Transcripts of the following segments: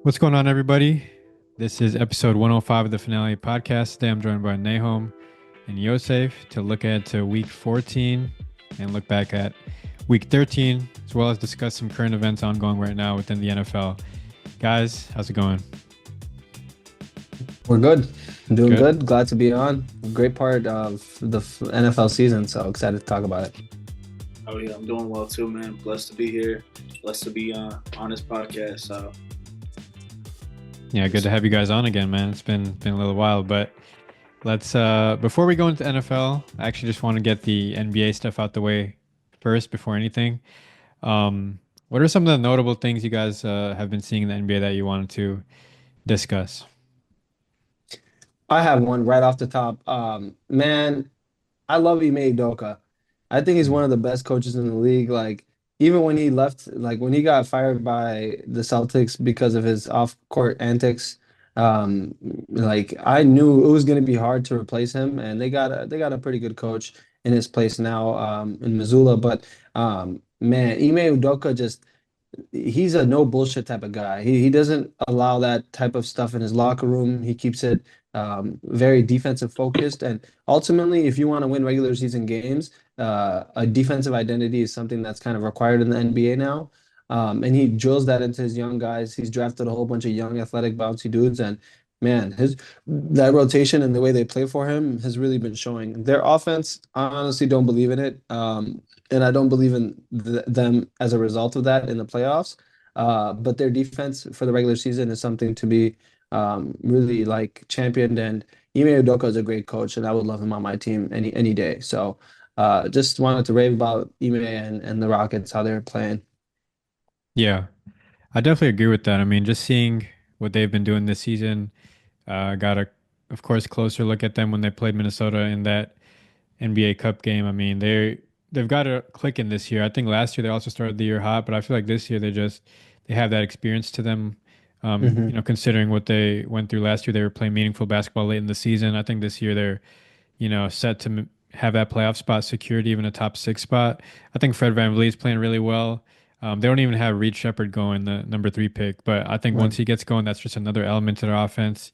What's going on, everybody? This is episode 105 of the Finale podcast. Today I'm joined by Nahum and Yossef to look ahead to week 14 and look back at week 13, as well as discuss some current events ongoing right now within the NFL. Guys, how's it going? We're good. Doing Good? good. Glad to be on. Great part of the NFL season, so excited to talk about it. Oh yeah, I'm doing well too, man. Blessed to be here. Blessed to be on this podcast. So Yeah, good to have you guys on again, man. It's been a little while, but let's before we go into NFL, I actually just want to get the NBA stuff out the way first before anything. What are some of the notable things you guys have been seeing in the NBA that you wanted to discuss? I have one right off the top. Man, I love Ime Udoka. I think he's one of the best coaches in the league. Like even when he left, like when he got fired by the Celtics because of his off-court antics, like I knew it was going to be hard to replace him, and they got a pretty good coach in his place now, in Missoula. But man, Ime Udoka just he's a no bullshit type of guy. He doesn't allow that type of stuff in his locker room. He keeps it very defensive focused. And ultimately, if you want to win regular season games, a defensive identity is something that's kind of required in the NBA now. And he drills that into his young guys. He's drafted a whole bunch of young, athletic, bouncy dudes, and man, his that rotation and the way they play for him has really been showing. Their offense, I honestly don't believe in it. And I don't believe in them as a result of that in the playoffs. But their defense for the regular season is something to be really like championed. And Ime Udoka is a great coach, and I would love him on my team any day. So just wanted to rave about Ime and the Rockets, how they're playing. Yeah, I definitely agree with that. I mean, just seeing what they've been doing this season, got a, of course, closer look at them when they played Minnesota in that NBA Cup game. I mean, they've got a click in this year. I think last year they also started the year hot, but I feel like this year they have that experience to them. Hmm. Considering what they went through last year, they were playing meaningful basketball late in the season. I think this year they're set to have that playoff spot secured, even a top six spot. I think Fred VanVleet's playing really well. They don't even have Reed Shepard going, the number three pick, but I think Right. once he gets going, that's just another element to their offense.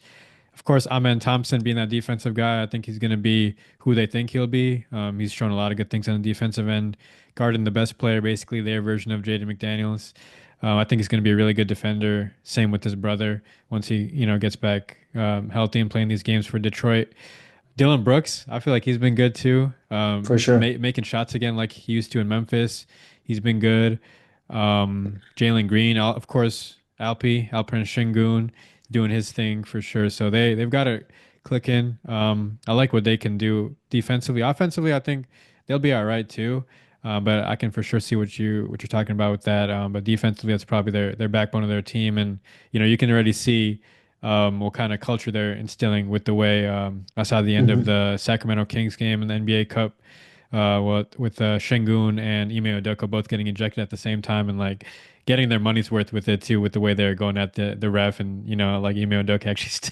Of course, Amen Thompson being that defensive guy, I think he's going to be who they think he'll be. He's shown a lot of good things on the defensive end, guarding the best player, basically their version of Jaden McDaniels. I think he's going to be a really good defender. Same with his brother once he, gets back healthy and playing these games for Detroit. Dylan Brooks, I feel like he's been good too. For sure. Making shots again like he used to in Memphis. He's been good. Jalen Green, of course, Alperen Şengün doing his thing for sure. So they've got to click in. I like what they can do defensively. Offensively, I think they'll be all right too. But I can for sure see what you're talking about with that. But defensively, that's probably their backbone of their team, and you can already see what kind of culture they're instilling with the way I saw the end of Hmm. the Sacramento Kings game in the NBA Cup. With Şengün and Ime Udoka both getting ejected at the same time and like getting their money's worth with it too, with the way they're going at the ref and like Ime Udoka actually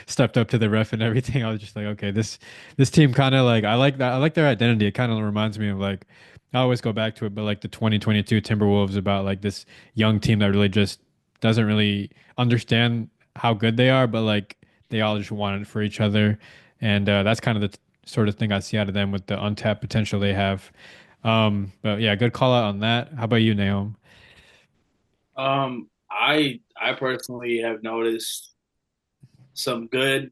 stepped up to the ref and everything. I was just like, okay, this team kind of like I like their identity. It kind of reminds me of like I always go back to it, but like the 2022 Timberwolves about like this young team that really just doesn't really understand how good they are, but like they all just want it for each other, and that's kind of the sort of thing I see out of them with the untapped potential they have. But yeah, good call out on that. How about you, Naomi? I personally have noticed some good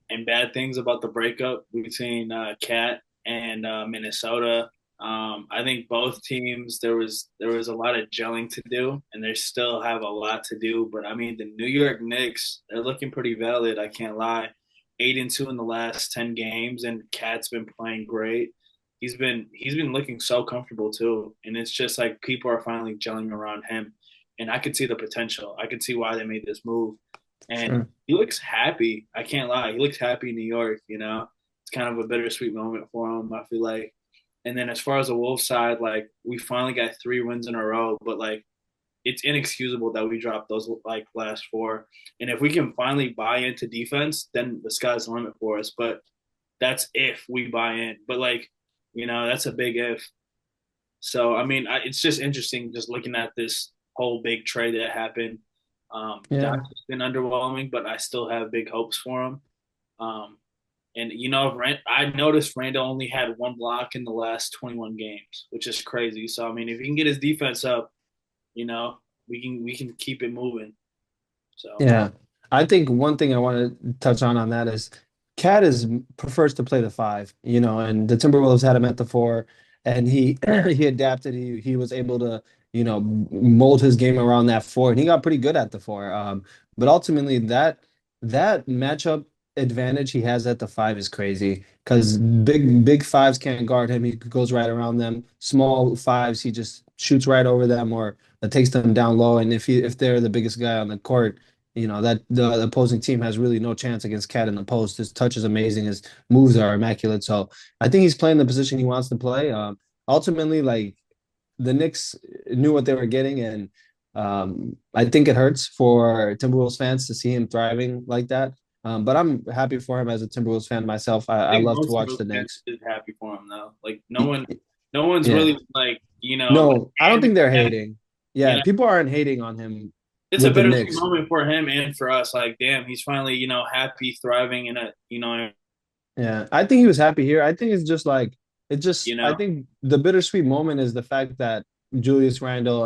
and bad things about the breakup between Cat and Minnesota. I think both teams there was a lot of gelling to do, and they still have a lot to do. But I mean, the New York Knicks, they're looking pretty valid. I can't lie. 8-2 in the last 10 games, and Cat's been playing great. He's been looking so comfortable too, and it's just like people are finally gelling around him, and I could see the potential. I could see why they made this move, and Sure. he looks happy. I can't lie. He looks happy in New York. It's kind of a bittersweet moment for him. I feel like. And then as far as the Wolves side, like we finally got 3 wins in a row, but like it's inexcusable that we dropped those like last four. And if we can finally buy into defense, then the sky's the limit for us. But that's if we buy in. But like, that's a big if. So I mean, it's just interesting just looking at this whole big trade that happened. Yeah. Doc's been underwhelming, but I still have big hopes for him. Um, and I noticed Randall only had one block in the last 21 games, which is crazy. So I mean, if he can get his defense up, you know, we can keep it moving. So Yeah. I think one thing I want to touch on that is Cat is prefers to play the five, and the Timberwolves had him at the four, and he he adapted. He was able to, mold his game around that four, and he got pretty good at the four. But ultimately that matchup advantage he has at the five is crazy because big fives can't guard him. He goes right around them. Small fives, he just shoots right over them or takes them down low. And if they're the biggest guy on the court, that the opposing team has really no chance against Cat in the post. His touch is amazing. His moves are immaculate. So I think he's playing the position he wants to play. Ultimately, like the Knicks knew what they were getting, and I think it hurts for Timberwolves fans to see him thriving like that. But I'm happy for him as a Timberwolves fan myself. I, I I think love to most of watch those the fans Knicks. is happy for him though. Like no one's Yeah. really like No, I don't damn, think they're hating. you Yeah, know, people aren't hating on him it's a with the bittersweet Knicks. moment for him and for us. Like, damn, he's finally happy, thriving in a Yeah, I think he was happy here. I think it's just like you I know. think the bittersweet moment is the fact that Julius Randle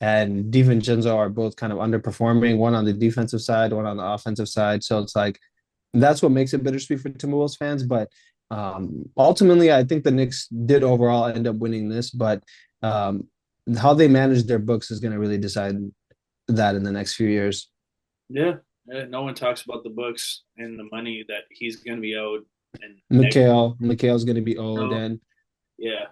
and DiVincenzo are both kind of underperforming, one on the defensive side, one on the offensive side. So it's like that's what makes it bittersweet for Timberwolves fans. But ultimately, I think the Knicks did overall end up winning this. But um, how they manage their books is going to really decide that in the next few years. Yeah, yeah, no one talks about the books and the money that he's going to be owed. And next, Mikhail's going to be owed, so, and yeah,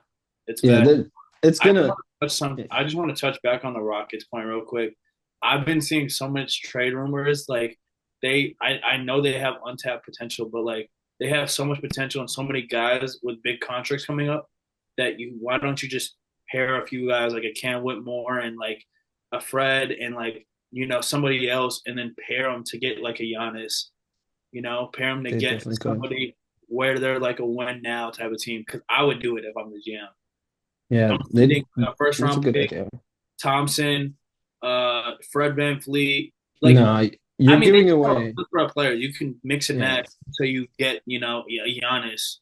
it's yeah, bad. it's gonna. I just want to touch back on the Rockets point real quick. I've been seeing so much trade rumors. Like I know they have untapped potential, but like they have so much potential and so many guys with big contracts coming up that why don't you just pair a few guys like a Cam Whitmore and like a Fred and like somebody else and then pair them to get like a Giannis, pair them to They get definitely could. somebody where they're like a win now type of team. Because I would do it if I'm the GM. Yeah, I'm sending a first that's a round good pick, idea. Thompson, Fred VanVleet. Like, No, I you're mean, they giving can away. look for a player. You can mix and Yeah, match until you get, Giannis.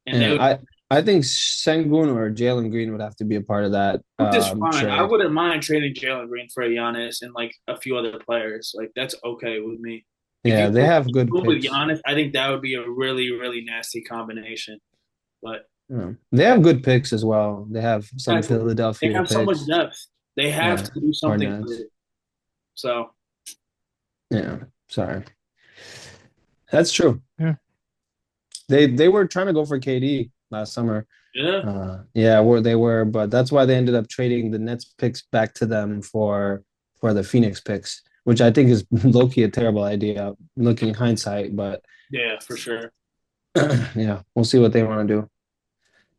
And they yeah. would, I think Sengun or Jalen Green would have to be a part of that which is fine. I trade. wouldn't mind trading Jalen Green for a Giannis and like a few other players. Like, that's okay with me. If Yeah, you they have good move with picks. Giannis, I think that would be a really, really nasty combination. But Yeah. They have good picks as well. They have some exactly. They Philadelphia have so much picks. depth. They have Yeah, to do something with Hornets. it. So, Yeah, sorry. That's true. Yeah. They were trying to go for KD last summer. yeah. Yeah, where they were, but that's why they ended up trading the Nets picks back to them for the Phoenix picks, which I think is low-key a terrible idea looking hindsight, but Yeah, for sure. yeah, we'll see what they want to do.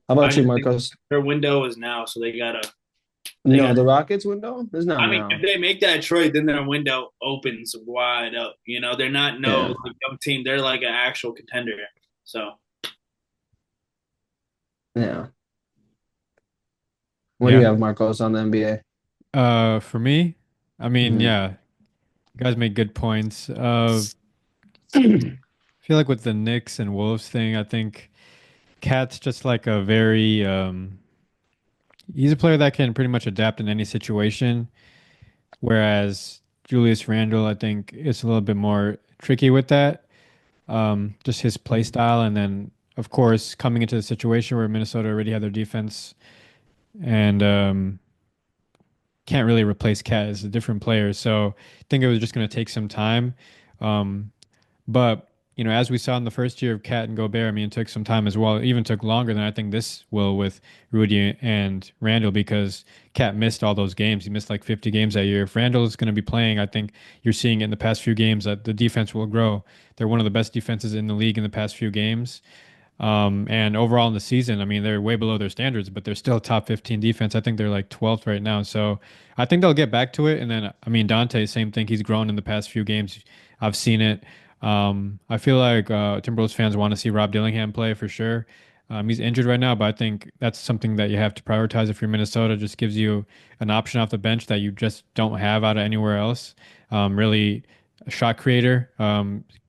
How I about you, just think Marcos? their window is now, so they No, gotta. the Rockets window is not I mean, if now. they make that trade, then their window opens wide up. They're not no Yeah, like, young team. They're like an actual contender. So yeah. What do you Yeah. have, Marcos, on the NBA? For me, I mean, Mhm. yeah, you guys make good points. I feel like with the Knicks and Wolves thing, I think Cat's just like a very he's a player that can pretty much adapt in any situation, whereas Julius Randle, I think, is a little bit more tricky with that. Just his play style, and then of course coming into the situation where Minnesota already had their defense and can't really replace Cat as a different player. So I think it was just going to take some time. Um, but as we saw in the first year of Cat and Gobert, I mean, it took some time as well. It even took longer than I think this will with Rudy and Randall because Cat missed all those games. He missed like 50 games that year. If Randall is going to be playing, I think you're seeing it in the past few games that the defense will grow. They're one of the best defenses in the league in the past few games. And overall in the season, I mean, they're way below their standards, but they're still top 15 defense. I think they're like 12th right now. So I think they'll get back to it. And then, I mean, Dante, same thing. He's grown in the past few games. I've seen it. I feel like Timberwolves fans want to see Rob Dillingham play for sure. He's injured right now, but I think that's something that you have to prioritize if you're Minnesota. Just gives you an option off the bench that you just don't have out of anywhere else. Really a shot creator,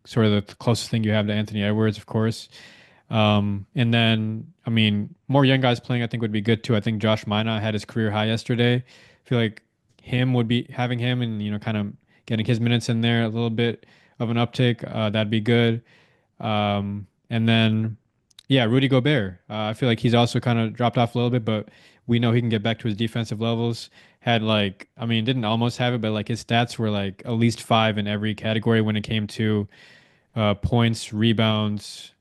sort of the closest thing you have to Anthony Edwards, of course. And then, I mean, more young guys playing, I think would be good too. I think Josh Minot had his career high yesterday. I feel like him would be having him and, kind of getting his minutes in there, a little bit of an uptick. That'd be good. And then, yeah, Rudy Gobert. I feel like he's also kind of dropped off a little bit, but we know he can get back to his defensive levels. Had like, I mean, didn't almost have it, but like his stats were like at least five in every category when it came to points, rebounds,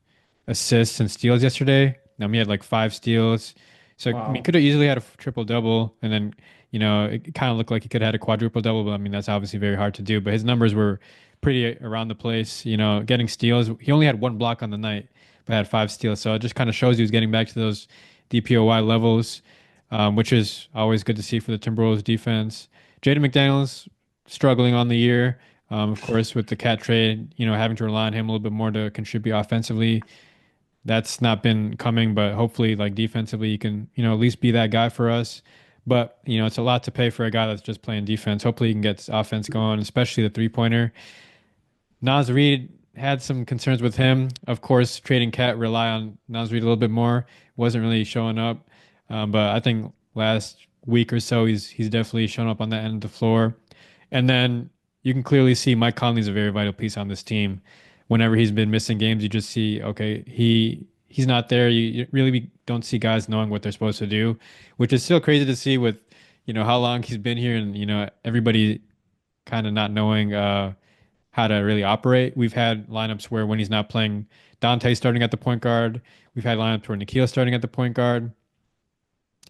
assists, and steals yesterday. He had like five steals. So, I mean, Wow. could have easily had a triple double, and then, it kind of looked like he could have had a quadruple double, but I mean, that's obviously very hard to do. But his numbers were pretty around the place, getting steals. He only had one block on the night, but had five steals. So it just kind of shows he was getting back to those DPOY levels, which is always good to see for the Timberwolves defense. Jaden McDaniels struggling on the year. Of course, with the cat trade, having to rely on him a little bit more to contribute offensively. That's not been coming, but hopefully, like defensively, you can, at least be that guy for us. But, it's a lot to pay for a guy that's just playing defense. Hopefully, he can get his offense going, especially the three-pointer. Nas Reed had some concerns with him. Of course, trading Cat rely on Nas Reed a little bit more. Wasn't really showing up, but I think last week or so he's definitely shown up on that end of the floor. And then you can clearly see Mike Conley's a very vital piece on this team. Whenever he's been missing games, you just see okay he's not there. You really don't see guys knowing what they're supposed to do, which is still crazy to see with how long he's been here and everybody kind of not knowing how to really operate. We've had lineups where when he's not playing, Dante starting at the point guard. We've had lineups where Nikhil starting at the point guard.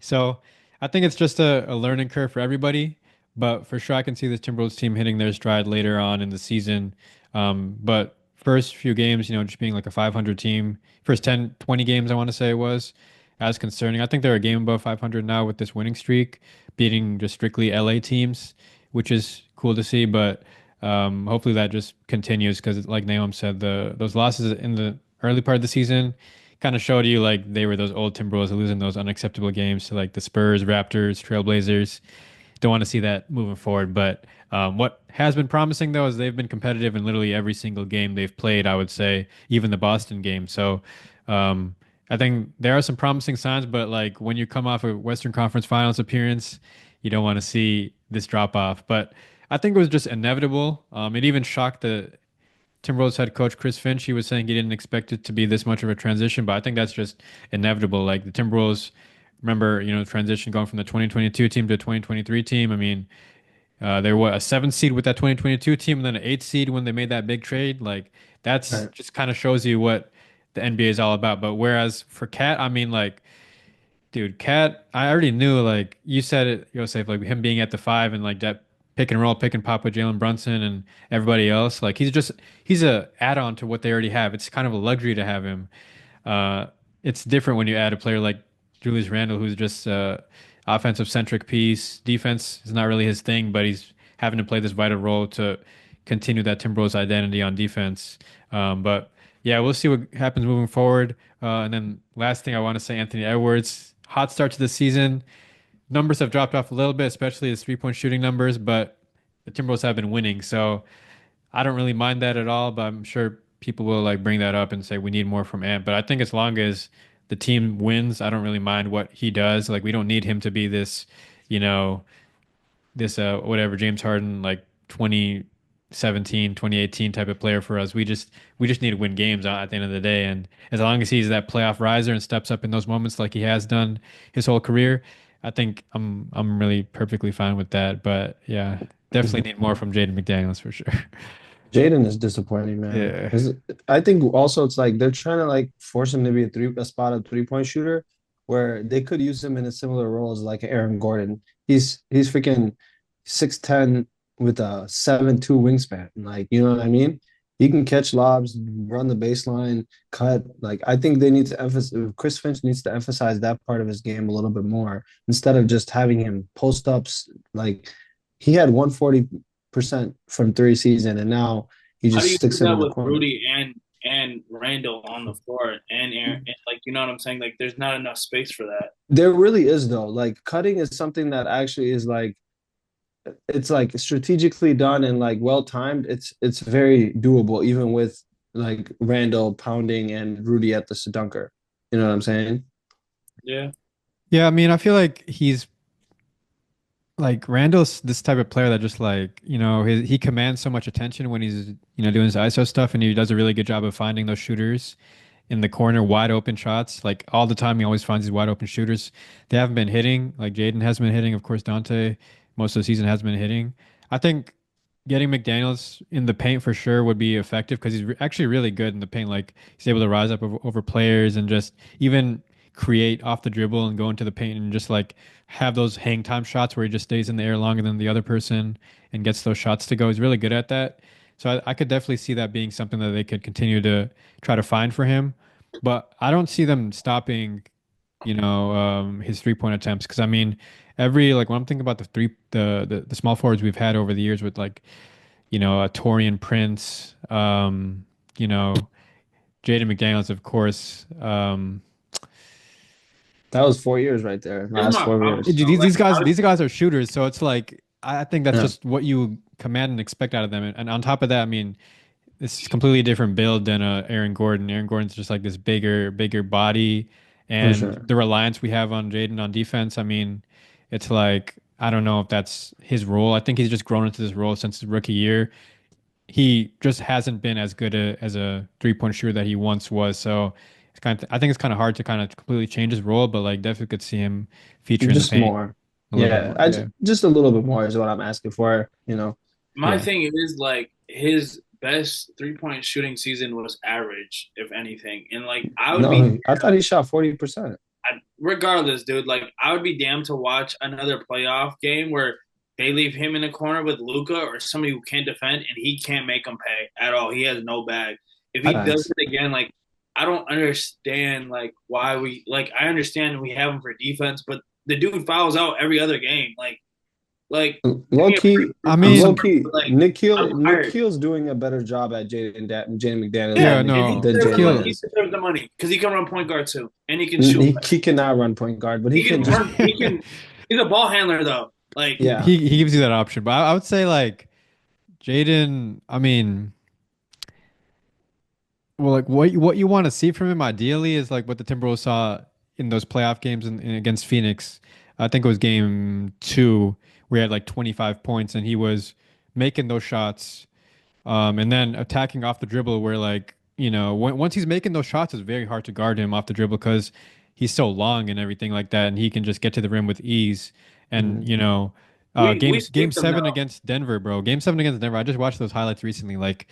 So I think it's just a learning curve for everybody. But for sure, I can see this Timberwolves team hitting their stride later on in the season. But first few games, just being like a 500 team, first 10, 20 games, I want to say it was, as concerning. I think they're a game above 500 now with this winning streak, beating just strictly LA teams, which is cool to see. But hopefully that just continues because, like Nahum said, those losses in the early part of the season kind of showed you like they were those old Timberwolves losing those unacceptable games to like the Spurs, Raptors, Trailblazers. Don't want to see that moving forward. But what has been promising though is they've been competitive in literally every single game they've played. I would say even the Boston game. So I think there are some promising signs. But like when you come off a Western Conference Finals appearance, you don't want to see this drop off. But I think it was just inevitable. It even shocked the Timberwolves head coach Chris Finch. He was saying he didn't expect it to be this much of a transition, but I think that's just inevitable. Like the Timberwolves, remember, transition going from the 2022 team to the 2023 team. I mean, they were a seventh seed with that 2022 team, and then an eighth seed when they made that big trade. Like that's Right. just kind of shows you what the NBA is all about. But whereas for Cat, I mean, like dude, Cat, I already knew, like you said it, Yosef, like him being at the five and like that pick and roll, pick and pop with Jalen Brunson and everybody else. Like he's a add-on to what they already have. It's kind of a luxury to have him. Uh, it's different when you add a player like Julius Randle, who's just offensive centric piece. Defense is not really his thing, but he's having to play this vital role to continue that Timberwolves identity on defense. But yeah, we'll see what happens moving forward. And then last thing I want to say, Anthony Edwards, hot start to the season. Numbers have dropped off a little bit, especially his three-point shooting numbers, but the Timberwolves have been winning. So I don't really mind that at all, but I'm sure people will like bring that up and say we need more from Ant. But I think as long as the team wins, I don't really mind what he does. Like we don't need him to be this, you know, this whatever James Harden like 2017, 2018 type of player for us. We just need to win games at the end of the day. And as long as he's that playoff riser and steps up in those moments like he has done his whole career, I think I'm really perfectly fine with that. But yeah, definitely need more from Jaden McDaniels for sure. Jaden is disappointing, man. Yeah. I think also it's like they're trying to like force him to be a spot-up three-point shooter where they could use him in a similar role as like Aaron Gordon. He's freaking 6'10" with a 7'2" wingspan. Like, you know what I mean? He can catch lobs, run the baseline, cut. Like, I think they need to emphasize Chris Finch needs to emphasize that part of his game a little bit more instead of just having him post ups. Like he had 140% from three season, and now he How do just you do sticks it that in the with corner. Rudy and Randall on the floor and Aaron, and like you know what I'm saying? Like there's not enough space for that. There really is though. Like cutting is something that actually is like it's like strategically done and like well timed. It's very doable even with like Randall pounding and Rudy at the dunker. You know what I'm saying? Yeah. Yeah, I mean, I feel like he's like Randall's this type of player that just like, he commands so much attention when he's, doing his ISO stuff and he does a really good job of finding those shooters in the corner, wide open shots. Like all the time, he always finds these wide open shooters. They haven't been hitting. Like Jaden has been hitting. Of course, Dante most of the season has been hitting. I think getting McDaniels in the paint for sure would be effective because he's actually really good in the paint. Like he's able to rise up over players and just even create off the dribble and go into the paint and just like have those hang time shots where he just stays in the air longer than the other person and gets those shots to go. He's really good at that. So I could definitely see that being something that they could continue to try to find for him. But I don't see them stopping, his 3-point attempts. Because I mean, every like when I'm thinking about the small forwards we've had over the years with like, Torian Prince, you know, Jaden McDaniels, of course. That was 4 years right there. Here's Last my four problem years. though. These Like these guys these guys are shooters, so it's like I think that's Yeah, just what you command and expect out of them. And on top of that, I mean, it's completely different build than Aaron Gordon. Aaron Gordon's just like this bigger body, for and sure. the reliance we have on Jaden on defense. I mean, it's like I don't know if that's his role. I think he's just grown into this role since his rookie year. He just hasn't been as good as a 3-point shooter that he once was. So I think it's kind of hard to kind of completely change his role, but like definitely could see him feature in the Just paint more. a little bit Yeah, more. Yeah. just a little bit more is what I'm asking for. You know. my Yeah. thing is like his best 3-point shooting season was average, if anything. And like I would be No, I thought he shot 40%. regardless, dude, like I would be damned to watch another playoff game where they leave him in the corner with Luca or somebody who can't defend and he can't make them pay at all. He has no bag. If he I, does Facts. it again, like I don't understand like why we like I understand we have him for defense, but the dude fouls out every other game. Like give Low me a break, key, dude. I'm low sorry, key. but like I'm Nick tired. Keel's doing a better job at Jaden McDaniels Yeah, yeah, and he no, than deserves the money. Jaden Nikhil. He is. deserves the money because he can run point guard too, and he can shoot. He cannot run point guard, but he He can can just run. He can. He's a ball handler though. Like yeah. He gives you that option, but I would say like Jaden. I mean, well, like what you want to see from him ideally is like what the Timberwolves saw in those playoff games against Phoenix. I think it was game two where he had like 25 points and he was making those shots, and then attacking off the dribble where like, once he's making those shots, it's very hard to guard him off the dribble because he's so long and everything like that, and he can just get to the rim with ease. And Mhm. we game sweep them seven though. against Denver, bro. Game seven against Denver. I just watched those highlights recently. Like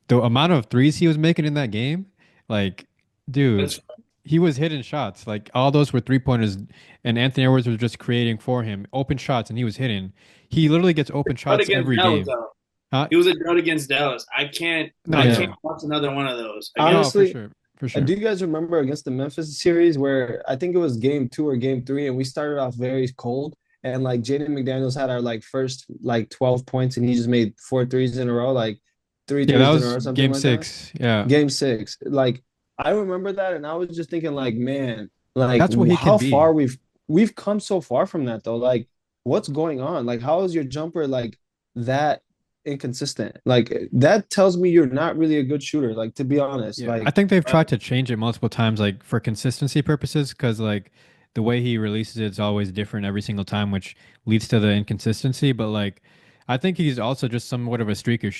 the amount of threes he was making in that game, like, dude, That's he was hitting shots. Like all those were 3-pointers, and Anthony Edwards was just creating for him open shots, and he was hitting. He literally gets open dud shots against every Dallas game. though. Huh? He was a dud against Dallas. I can't. No, I yeah. can't Yeah. watch another one of those against. No, for Honestly, sure. For sure. do you guys remember against the Memphis series where I think it was game two or game three, and we started off very cold, and like Jaden McDaniels had our like first like 12 points, and he just made four threes in a row, like three Yeah, that threes in a was row, something game like that. six. Yeah. Game six, like I remember that, and I was just thinking, like, man, like That's what he can how be. far we've come so far from that though. Like, what's going on? Like, how is your jumper like that inconsistent? Like, that tells me you're not really a good shooter. Like, to be honest, Yeah. I like, think they've Uh, tried to change it multiple times, like for consistency purposes, because like the way he releases it is always different every single time, which leads to the inconsistency. But like, I think he's also just somewhat of a streaky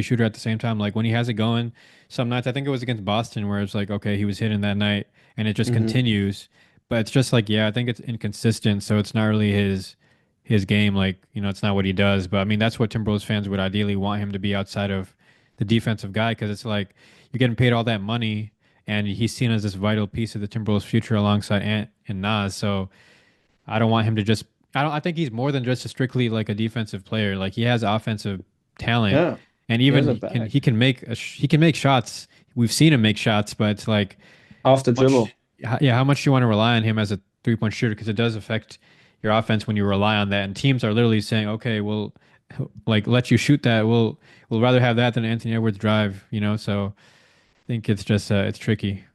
shooter at the same time. Like when he has it going, some nights, I think it was against Boston, where it's like, okay, he was hitting that night, and it just mhm. continues. But it's just like, yeah, I think it's inconsistent, so it's not really his game. Like, it's not what he does. But I mean, that's what Timberwolves fans would ideally want him to be outside of the defensive guy, because it's like you're getting paid all that money, and he's seen as this vital piece of the Timberwolves' future alongside Ant and Nas. So I don't want him to just. I don't. I think he's more than just a strictly like a defensive player. Like he has offensive talent, Yeah, and he has even a he bag can make he can make shots. We've seen him make shots, but it's like off the much. dribble. Yeah, how much do you want to rely on him as a 3-point shooter? Because it does affect your offense when you rely on that. And teams are literally saying, okay, we'll like let you shoot that. We'll rather have that than Anthony Edwards drive. So think it's just it's tricky.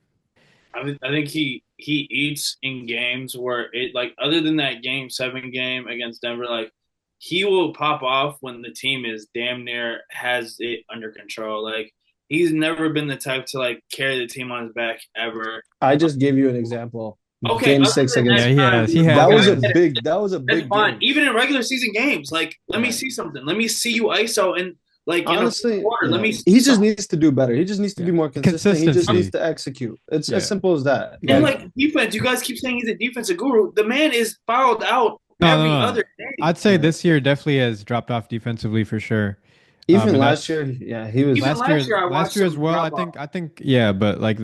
I think he eats in games where it like other than that game 7 game against Denver, like he will pop off when the team is damn near has it under control. Like he's never been the type to like carry the team on his back ever. I just gave you an example. Okay, Game other six than Yeah, against. that he time, has. He dude, has. That okay, He was a I has. get it. big. That was a That's big fine. game. Even in regular season games, like let me Yeah. see something. Let me see you ISO and like in a Honestly, quarter. Let yeah. me see He just something. needs to do better. He just needs to Yeah, be more consistent. He just needs consistency. to execute. It's as Yeah. simple as that. And Like, like defense, you guys keep saying he's a defensive guru. The man is fouled out No, every no, no. other game. I'd say yeah. this year definitely has dropped off defensively for sure. Even And last that's year, yeah, he was. Even last year, I last watched year as him well. drop off. I think yeah, but like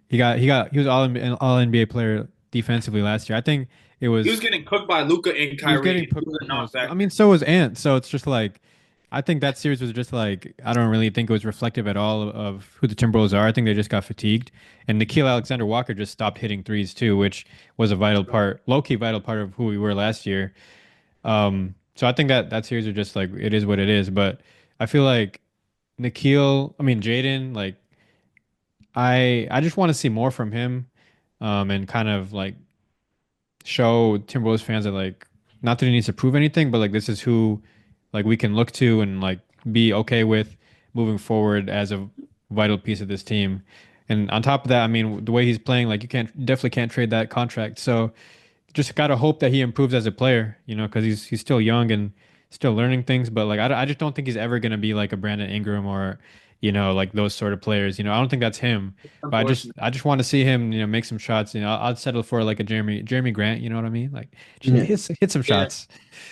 he was an all NBA player defensively last year. I think it He was was getting cooked by Luca and he was Kyrie. getting He put was a most. I non-factor. mean, so was Ant. So it's just like I think that series was just like I don't really think it was reflective at all of who the Timberwolves are. I think they just got fatigued, and Nikhil Alexander Walker just stopped hitting threes too, which was a vital part, low key vital part of who we were last year. So I think that that series was just like it is what it is. But I feel like Nikhil, I mean Jaden, like I just want to see more from him, and kind of like show Timberwolves fans that like not that he needs to prove anything, but like this is who like we can look to and like be okay with moving forward as a vital piece of this team. And on top of that, I mean, the way he's playing, like you can't definitely can't trade that contract. So just gotta hope that he improves as a player, you know, because he's still young and still learning things. But like I just don't think he's ever gonna be like a Brandon Ingram or you know like those sort of players. You know, I don't think that's him. But Unfortunately, I just want to see him, you know, make some shots. You know, I'd settle for like a Jeremy Grant. You know what I mean? Like just Yeah. hit some yeah, shots.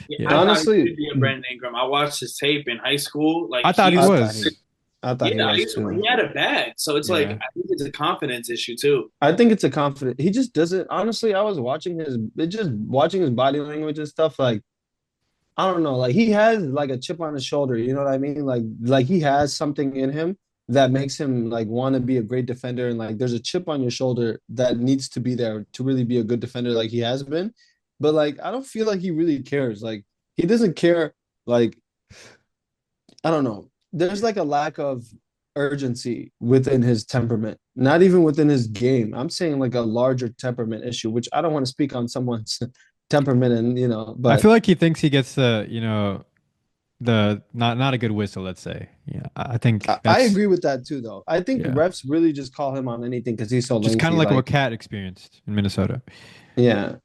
yeah. Yeah, I thought he Honestly, should be a Brandon Ingram. I watched his tape in high school. Like I thought he I he's, thought he, was. I thought he yeah, was too. he had a bag. So it's like Yeah, I think it's a confidence issue too. I think it's a confident. He just doesn't. Honestly, I was watching his, it just watching his body language and stuff. Like, I don't know. Like he has like a chip on his shoulder. You know what I mean? Like he has something in him that makes him like want to be a great defender. And like, there's a chip on your shoulder that needs to be there to really be a good defender, like he has been. But like, I don't feel like he really cares. Like he doesn't care. Like I don't know. There's like a lack of urgency within his temperament, not even within his game. I'm saying like a larger temperament issue, which I don't want to speak on someone's temperament and I but feel like he thinks he gets the you know the not a good whistle. Let's say. Yeah, I think I that's agree with that too, though. I think yeah, refs really just call him on anything because he's so just kind of lengthy. like what Like, Cat experienced in Minnesota. yeah,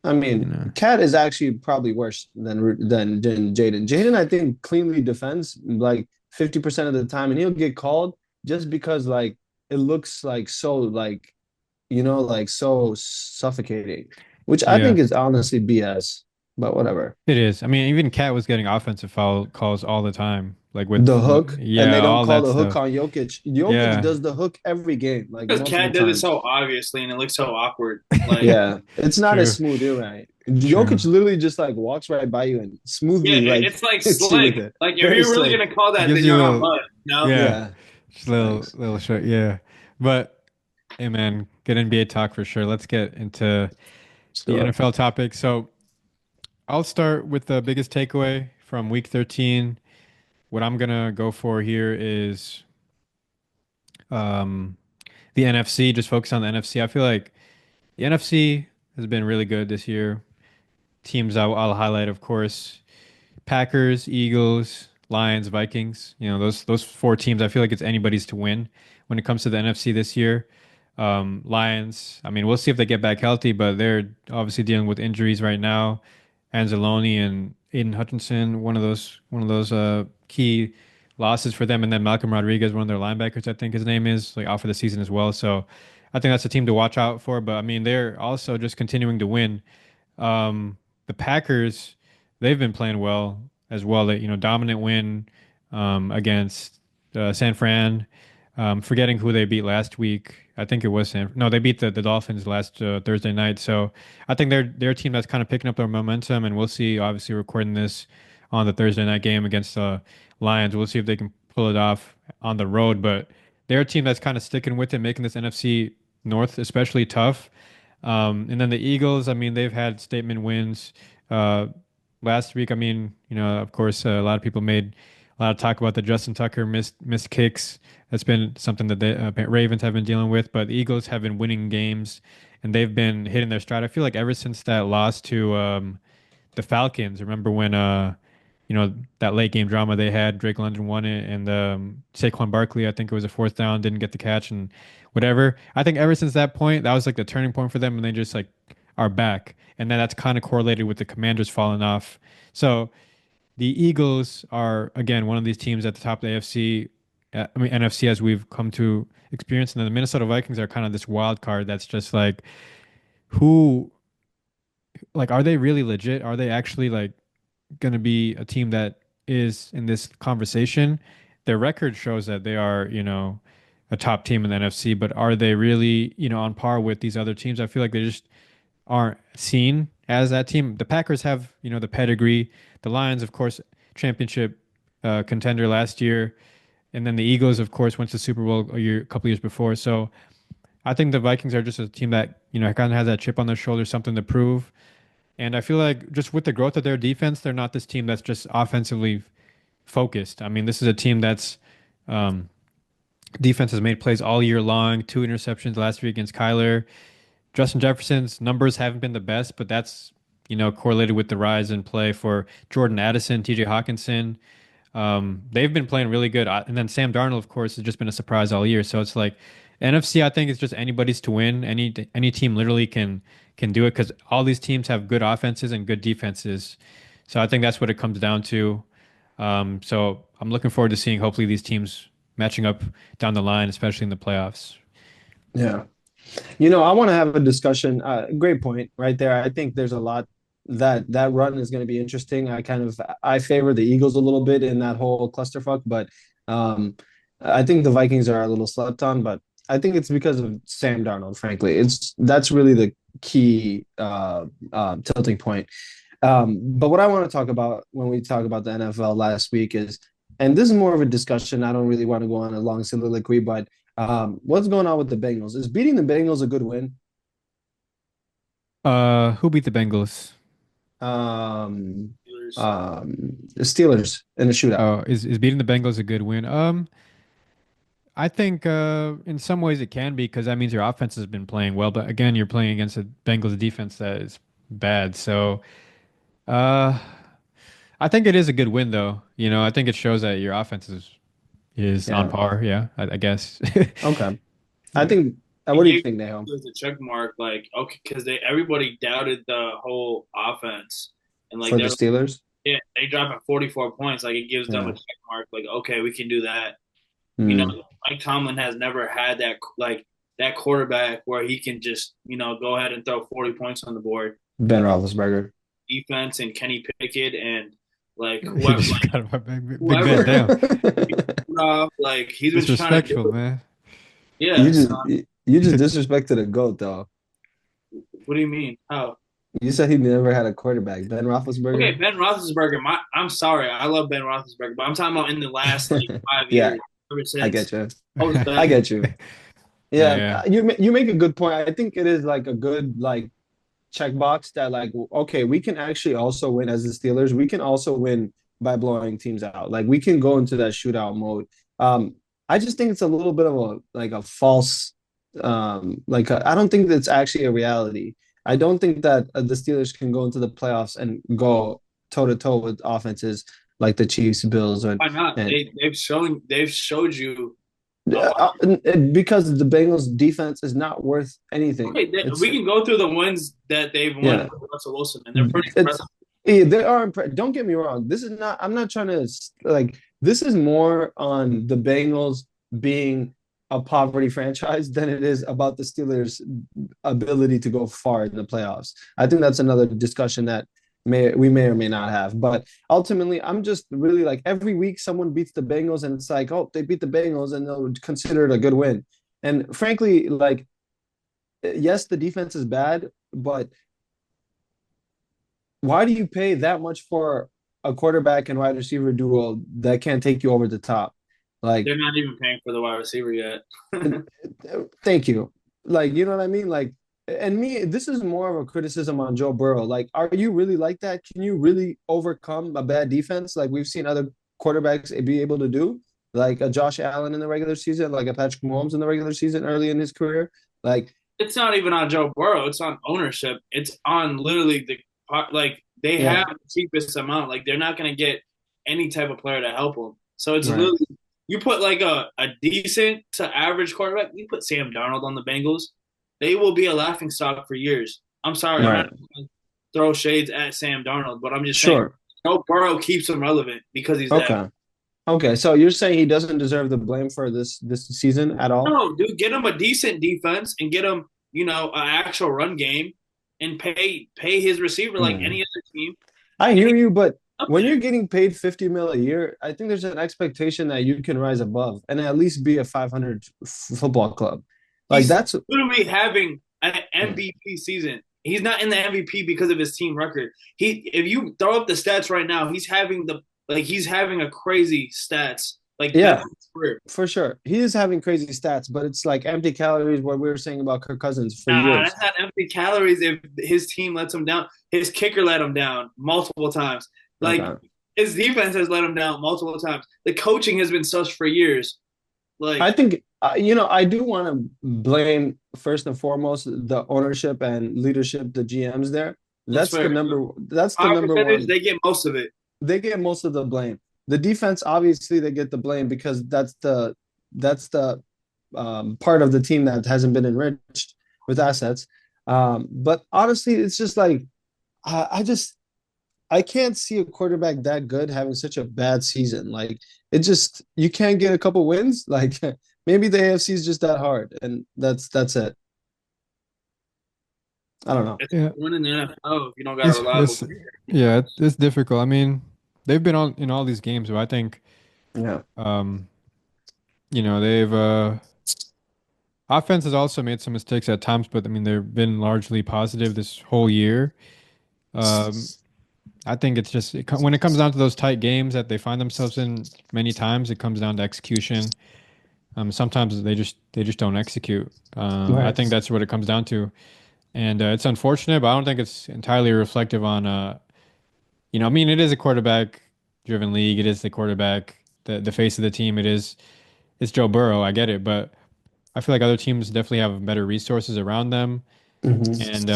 I You mean, know. Cat is actually probably worse than Jaden. Jaden, I think, cleanly defends like 50% of the time, and he'll get called just because like it looks like so like like so suffocating, which I Yeah. think is honestly BS. But whatever. It is. I mean, even Cat was getting offensive foul calls all the time, like The with hook, and yeah, they don't all call that the hook stuff. on Jokic. Jokic Yeah, does the hook every game, like Because most of the Cat does it time. so obviously and it looks so awkward. Like Yeah, it's not as true, smooth. You're right. true. Jokic literally just like walks right by you and yeah, smoothly like it's like hits you with slick. it. Like if Very you're really slick. gonna call that, Gives then you a you're on little, mud. No. yeah, Yeah. just a Thanks. little short, yeah. But hey, man, good NBA talk for sure. Let's get into the Sure. NFL topic. So I'll start with the biggest takeaway from Week 13. What I'm gonna go for here is um, the NFC. Just focus on the NFC. I feel like the NFC has been really good this year. Teams I'll highlight, of course, Packers, Eagles, Lions, Vikings. You know, those four teams, I feel like it's anybody's to win when it comes to the NFC this year. Lions, I mean, we'll see if they get back healthy, but they're obviously dealing with injuries right now. Anzalone and Aiden Hutchinson, one of those key losses for them, and then Malcolm Rodriguez, one of their linebackers, I think his name is, like out for the season as well. So I think that's a team to watch out for. But I mean, they're also just continuing to win. The Packers, they've been playing well as well. They, you know, dominant win against San Fran. Forgetting who they beat last week. I think it was San. No, they beat the Dolphins last Thursday night. So I think they're a team that's kind of picking up their momentum, and we'll see. Obviously, recording this on the Thursday night game against the Lions. We'll see if they can pull it off on the road. But they're a team that's kind of sticking with it, making this NFC North especially tough. And then the Eagles, I mean, they've had statement wins. Uh, Last week, I mean, you know, of course, a lot of people made A lot of talk about the Justin Tucker missed kicks. That's been something that the Ravens have been dealing with, but the Eagles have been winning games and they've been hitting their stride. I feel like ever since that loss to the Falcons, remember when that late game drama they had, Drake London won it and Saquon Barkley, I think it was a fourth down, didn't get the catch and whatever. I think ever since that point, that was like the turning point for them and they just like are back. And then that's kind of correlated with the Commanders falling off. So the Eagles are again one of these teams at the top of the AFC, I mean NFC as we've come to experience, and then the Minnesota Vikings are kind of this wild card that's just like who, like, are they really legit? Are they actually like going to be a team that is in this conversation? Their record shows that they are, a top team in the NFC, but are they really, on par with these other teams? I feel like they just aren't seen as that team. The Packers have, the pedigree. The Lions, of course, championship contender last year, and then the Eagles, of course, went to the Super Bowl a couple years before. So I think the Vikings are just a team that kind of has that chip on their shoulder, something to prove. And I feel like just with the growth of their defense, they're not this team that's just offensively focused. I mean, this is a team that's um, defense has made plays all year long. Two interceptions last week against Kyler. Justin Jefferson's numbers haven't been the best, but that's correlated with the rise in play for Jordan Addison, T.J. Hawkinson. They've been playing really good, and then Sam Darnold, of course, has just been a surprise all year. So it's like NFC, I think, is just anybody's to win. Any team literally can do it because all these teams have good offenses and good defenses. So I think that's what it comes down to. So I'm looking forward to seeing hopefully these teams matching up down the line, especially in the playoffs. Yeah. I want to have a discussion. Great point right there. I think there's a lot that run is going to be interesting. I favor the Eagles a little bit in that whole clusterfuck, but um, I think the Vikings are a little slept on. But I think it's because of Sam Darnold. Frankly, that's really the key tilting point. But what I want to talk about when we talk about the NFL last week is, and this is more of a discussion. I don't really want to go on a long soliloquy, but what's going on with the Bengals? Is beating the Bengals a good win? Who beat the Bengals? Um, Steelers. the Steelers in the shootout. Oh, is beating the Bengals a good win? I think in some ways it can be because that means your offense has been playing well, but again, you're playing against a Bengals defense that is bad. So, uh, I think it is a good win though. I think it shows that your offense is on Yeah. par. Yeah, I guess. Okay. I think. It What do you gave think, Nahum? us a check mark, like okay, because everybody doubted the whole offense, and like For the Steelers? they drop at 44 points, like it gives them a Yeah. check mark, like okay, we can do that. You know, Hmm. Mike Tomlin has never had that quarterback where he can just go ahead and throw 40 points on the board. Ben Roethlisberger. Defense and Kenny Pickett and like You whoever, just got my big man whoever down. like he's been trying to Disrespectful, do. man. You Yeah. So just you just disrespected a goat, though. what do you mean? How? You said he never had a quarterback. Ben Okay, Roethlisberger. Ben Roethlisberger. I'm sorry, I love Ben Roethlisberger, but I'm talking about in the last like 5 years, Yeah, ever I since get you. all of a I sudden. get you. Yeah, Yeah, yeah. you make a good point. I think it is like a good like checkbox that like okay, we can actually also win as the Steelers. We can also win by blowing teams out. Like we can go into that shootout mode. Um, I just think it's a little bit of a like a false I don't think that's actually a reality. I don't think that the Steelers can go into the playoffs and go toe to toe with offenses like the Chiefs, Bills, Why not? and They've showed you. uh, because the Bengals defense is not worth anything. Okay, we can go through the wins that they've won Yeah, with Russell Wilson, and they're pretty it's impressive. yeah, they are. Don't get me wrong. This is not. I'm not trying to like. This is more on the Bengals being a poverty franchise than it is about the Steelers' ability to go far in the playoffs. I think that's another discussion that may or may not have. But ultimately, I'm just really like every week someone beats the Bengals and it's like, oh, they beat the Bengals and they'll consider it a good win. And frankly, like yes, the defense is bad, but why do you pay that much for a quarterback and wide receiver duo that can't take you over the top? Like, They're not even paying for the wide receiver yet. thank you. Like, you know what I mean? Like, and me, this is more of a criticism on Joe Burrow. Like, are you really like that? Can you really overcome a bad defense? Like we've seen other quarterbacks be able to do, like a Josh Allen in the regular season, like a Patrick Mahomes in the regular season early in his career. Like, It's not even on Joe Burrow. It's on ownership. It's on literally like they have yeah, the cheapest amount. Like they're not going to get any type of player to help them. So it's right, literally you put like a decent to average quarterback. You put Sam Darnold on the Bengals, they will be a laughing stock for years. I'm sorry, I'm not right, gonna throw shades at Sam Darnold, but I'm just saying sure, Joe Burrow keeps him relevant because he's that. okay, okay. So you're saying he doesn't deserve the blame for this season at all? No, dude, get him a decent defense and get him, an actual run game and pay his receiver like Hmm. any other team, I and hear he's you, but up when there. you're getting paid 50 mil a year, I think there's an expectation that you can rise above and at least be a 500 football club. Like He's that's literally having an hmm, MVP season. He's not in the MVP because of his team record. If you throw up the stats right now, he's having a crazy stats. Like that's yeah, his career. for sure. He is having crazy stats, but it's like empty calories what we were saying about Kirk Cousins for Nah, years. that's not empty calories if his team lets him down. His kicker let him down multiple times. Like Okay. his defense has let him down multiple times. The coaching has been such for years. I Like think I do want to blame first and foremost the ownership and leadership, the GMs there. that's fair. That's the Power number percentage, one. they get most of it. They get most of the blame. The defense, obviously, they get the blame because that's the part of the team that hasn't been enriched with assets. But honestly, it's just like I just I can't see a quarterback that good having such a bad season. Like it just you can't get a couple wins. Like maybe the AFC is just that hard, and that's it. I don't know. It's Yeah, winning the NFL if you don't got a it's reliable it's yeah, it's difficult. I mean, they've been on in all these games, but I think Yeah. um, they've offense has also made some mistakes at times, but I mean they've been largely positive this whole year. Um, I think it's just when it comes down to those tight games that they find themselves in many times, it comes down to execution. Sometimes they just don't execute. I Right. think that's what it comes down to, and it's unfortunate, but I don't think it's entirely reflective on I mean, it is a quarterback-driven league. It is the quarterback, the face of the team. It's Joe Burrow. I get it, but I feel like other teams definitely have better resources around them. Hmm. And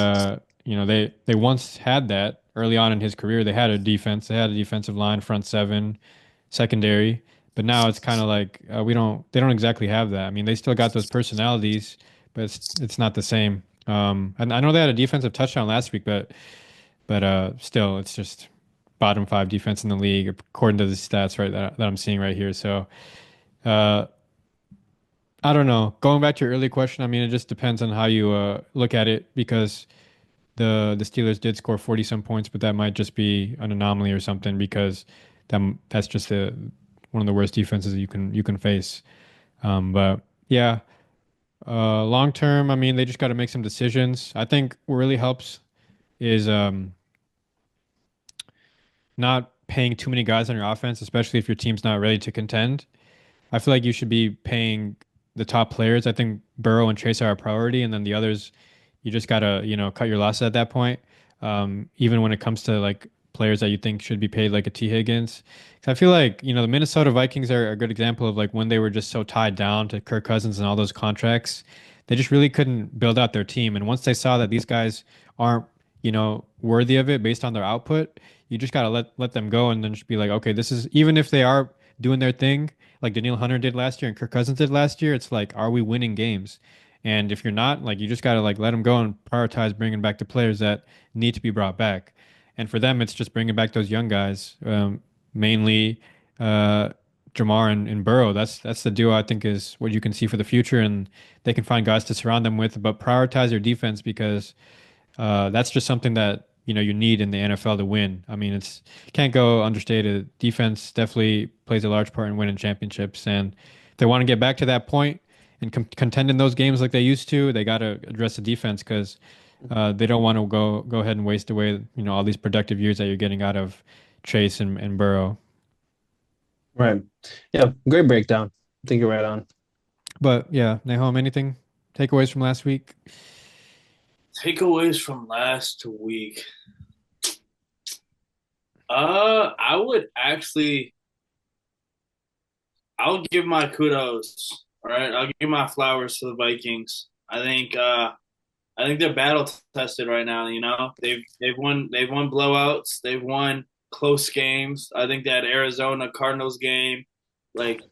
they once had that early on in his career. They had a defense. They had a defensive line, front seven, secondary. But now it's kind of like we don't. They don't exactly have that. I mean, they still got those personalities, but it's not the same. And I know they had a defensive touchdown last week, but still, it's just bottom five defense in the league according to the stats right that I'm seeing right here. So uh, I don't know. Going back to your earlier question, I mean, it just depends on how you look at it because the Steelers did score 40 some points, but that might just be an anomaly or something because that's just one of the worst defenses you can face. But yeah, long term, I mean, they just got to make some decisions. I think what really helps is not paying too many guys on your offense, especially if your team's not ready to contend. I feel like you should be paying the top players. I think Burrow and Chase are a priority, and then the others, you just gotta, cut your losses at that point. Even when it comes to like players that you think should be paid, like a T. Higgins. 'Cause I feel like, the Minnesota Vikings are a good example of like when they were just so tied down to Kirk Cousins and all those contracts, they just really couldn't build out their team. And once they saw that these guys aren't, worthy of it based on their output, you just gotta let them go and then just be like, okay, this is even if they are doing their thing like Daniil Hunter did last year and Kirk Cousins did last year, it's like, are we winning games? And if you're not, like, you just got to like let them go and prioritize bringing back the players that need to be brought back. And for them, it's just bringing back those young guys, mainly uh, Jamar and Burrow. That's the duo I think is what you can see for the future, and they can find guys to surround them with. But prioritize your defense because that's just something that you need in the NFL to win. I mean, it's can't go understated. Defense definitely plays a large part in winning championships, and if they want to get back to that point and contend in those games like they used to, they got to address the defense because they don't want to go ahead and waste away all these productive years that you're getting out of Chase and Burrow. Right. Yeah. Great breakdown. I think you're right on. But yeah, Nahum, anything takeaways from last week? takeaways from last week. I would actually. I'll give my kudos. All right, I'll give my flowers to the Vikings. I think they're battle tested right now. You know, they've won blowouts, they've won close games. I think that Arizona Cardinals game, like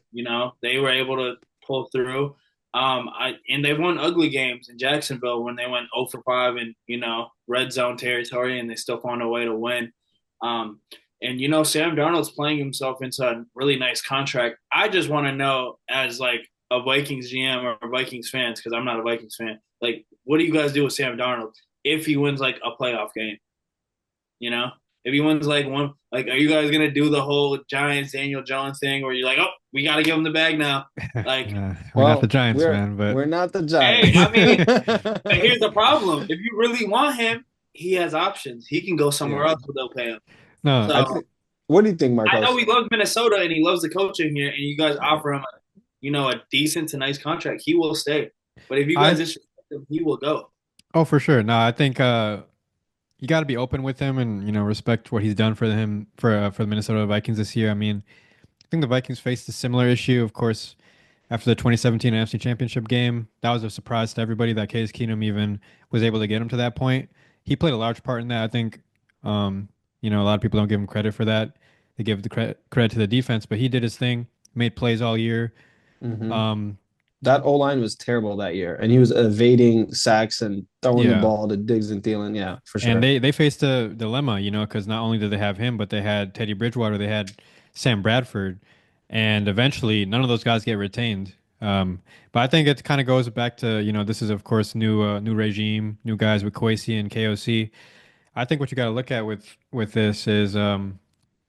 they were able to pull through. And they won ugly games in Jacksonville when they went 0 for 5 in red zone territory, and they still found a way to win. Um, and Sam Darnold's playing himself into a really nice contract. I just want to know, as like a Vikings GM or Vikings fans, because I'm not a Vikings fan, like, what do you guys do with Sam Darnold if he wins like a playoff game? You know, if he wins like one, like, are you guys gonna do the whole Giants Daniel Jones thing, where you're like, oh, we got to give him the bag now? Like, We're not the Well, Giants, we're man, but we're not the hey, Giants. I mean, here's the problem: if you really want him, he has options. He can go somewhere Yeah. else where they'll pay him. no, I So think. What do you think, I know Marcos? he loves Minnesota and he loves the coaching here, and you guys Right. offer him, a decent to nice contract. He will stay. But if you guys I disrespect him, he will go. oh for sure. No, I think you got to be open with him and respect what he's done for him for the Minnesota Vikings this year. I mean, I think the Vikings faced a similar issue, of course, after the 2017 NFC Championship game. That was a surprise to everybody that Case Keenum even was able to get him to that point. He played a large part in that. I think, um, a lot of people don't give him credit for that. They give the credit to the defense, but he did his thing, made plays all year. Hmm. Um, That O line was terrible that year, and he was evading sacks and throwing the yeah, ball to Diggs and Thielen. Yeah, for and sure. they faced a dilemma, because not only did they have him, but they had Teddy Bridgewater, they had Sam Bradford, and eventually none of those guys get retained. But I think it kind of goes back to, this is of course new regime, new guys with Kwesi and KOC. I think what you got to look at with this is,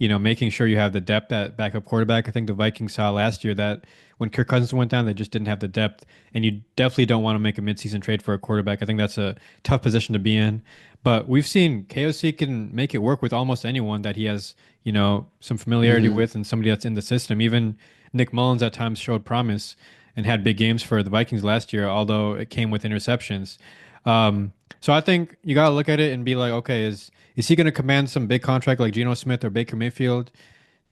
making sure you have the depth at backup quarterback. I think the Vikings saw last year that when Kirk Cousins went down, they just didn't have the depth, and you definitely don't want to make a midseason trade for a quarterback. I think that's a tough position to be in. But we've seen KOC can make it work with almost anyone that he has, some familiarity Hmm. with and somebody that's in the system. Even Nick Mullins at times showed promise and had big games for the Vikings last year, although it came with interceptions. So I think you gotta look at it and be like, okay, is he gonna command some big contract like Geno Smith or Baker Mayfield?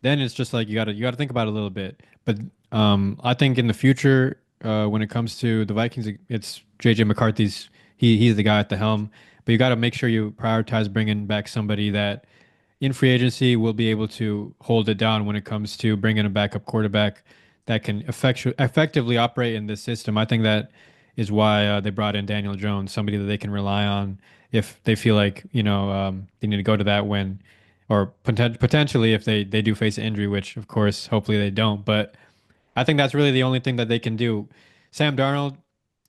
Then it's just like you gotta think about it a little bit. But I think in the future, when it comes to the Vikings, it's JJ McCarthy's he's the guy at the helm. But you got to make sure you prioritize bringing back somebody that in free agency will be able to hold it down when it comes to bringing a backup quarterback that can effectively operate in this system. I think that is why they brought in Daniel Jones, somebody that they can rely on if they feel like they need to go to that when, or potentially if they do face an injury, which of course hopefully they don't. But I think that's really the only thing that they can do. Sam Darnold,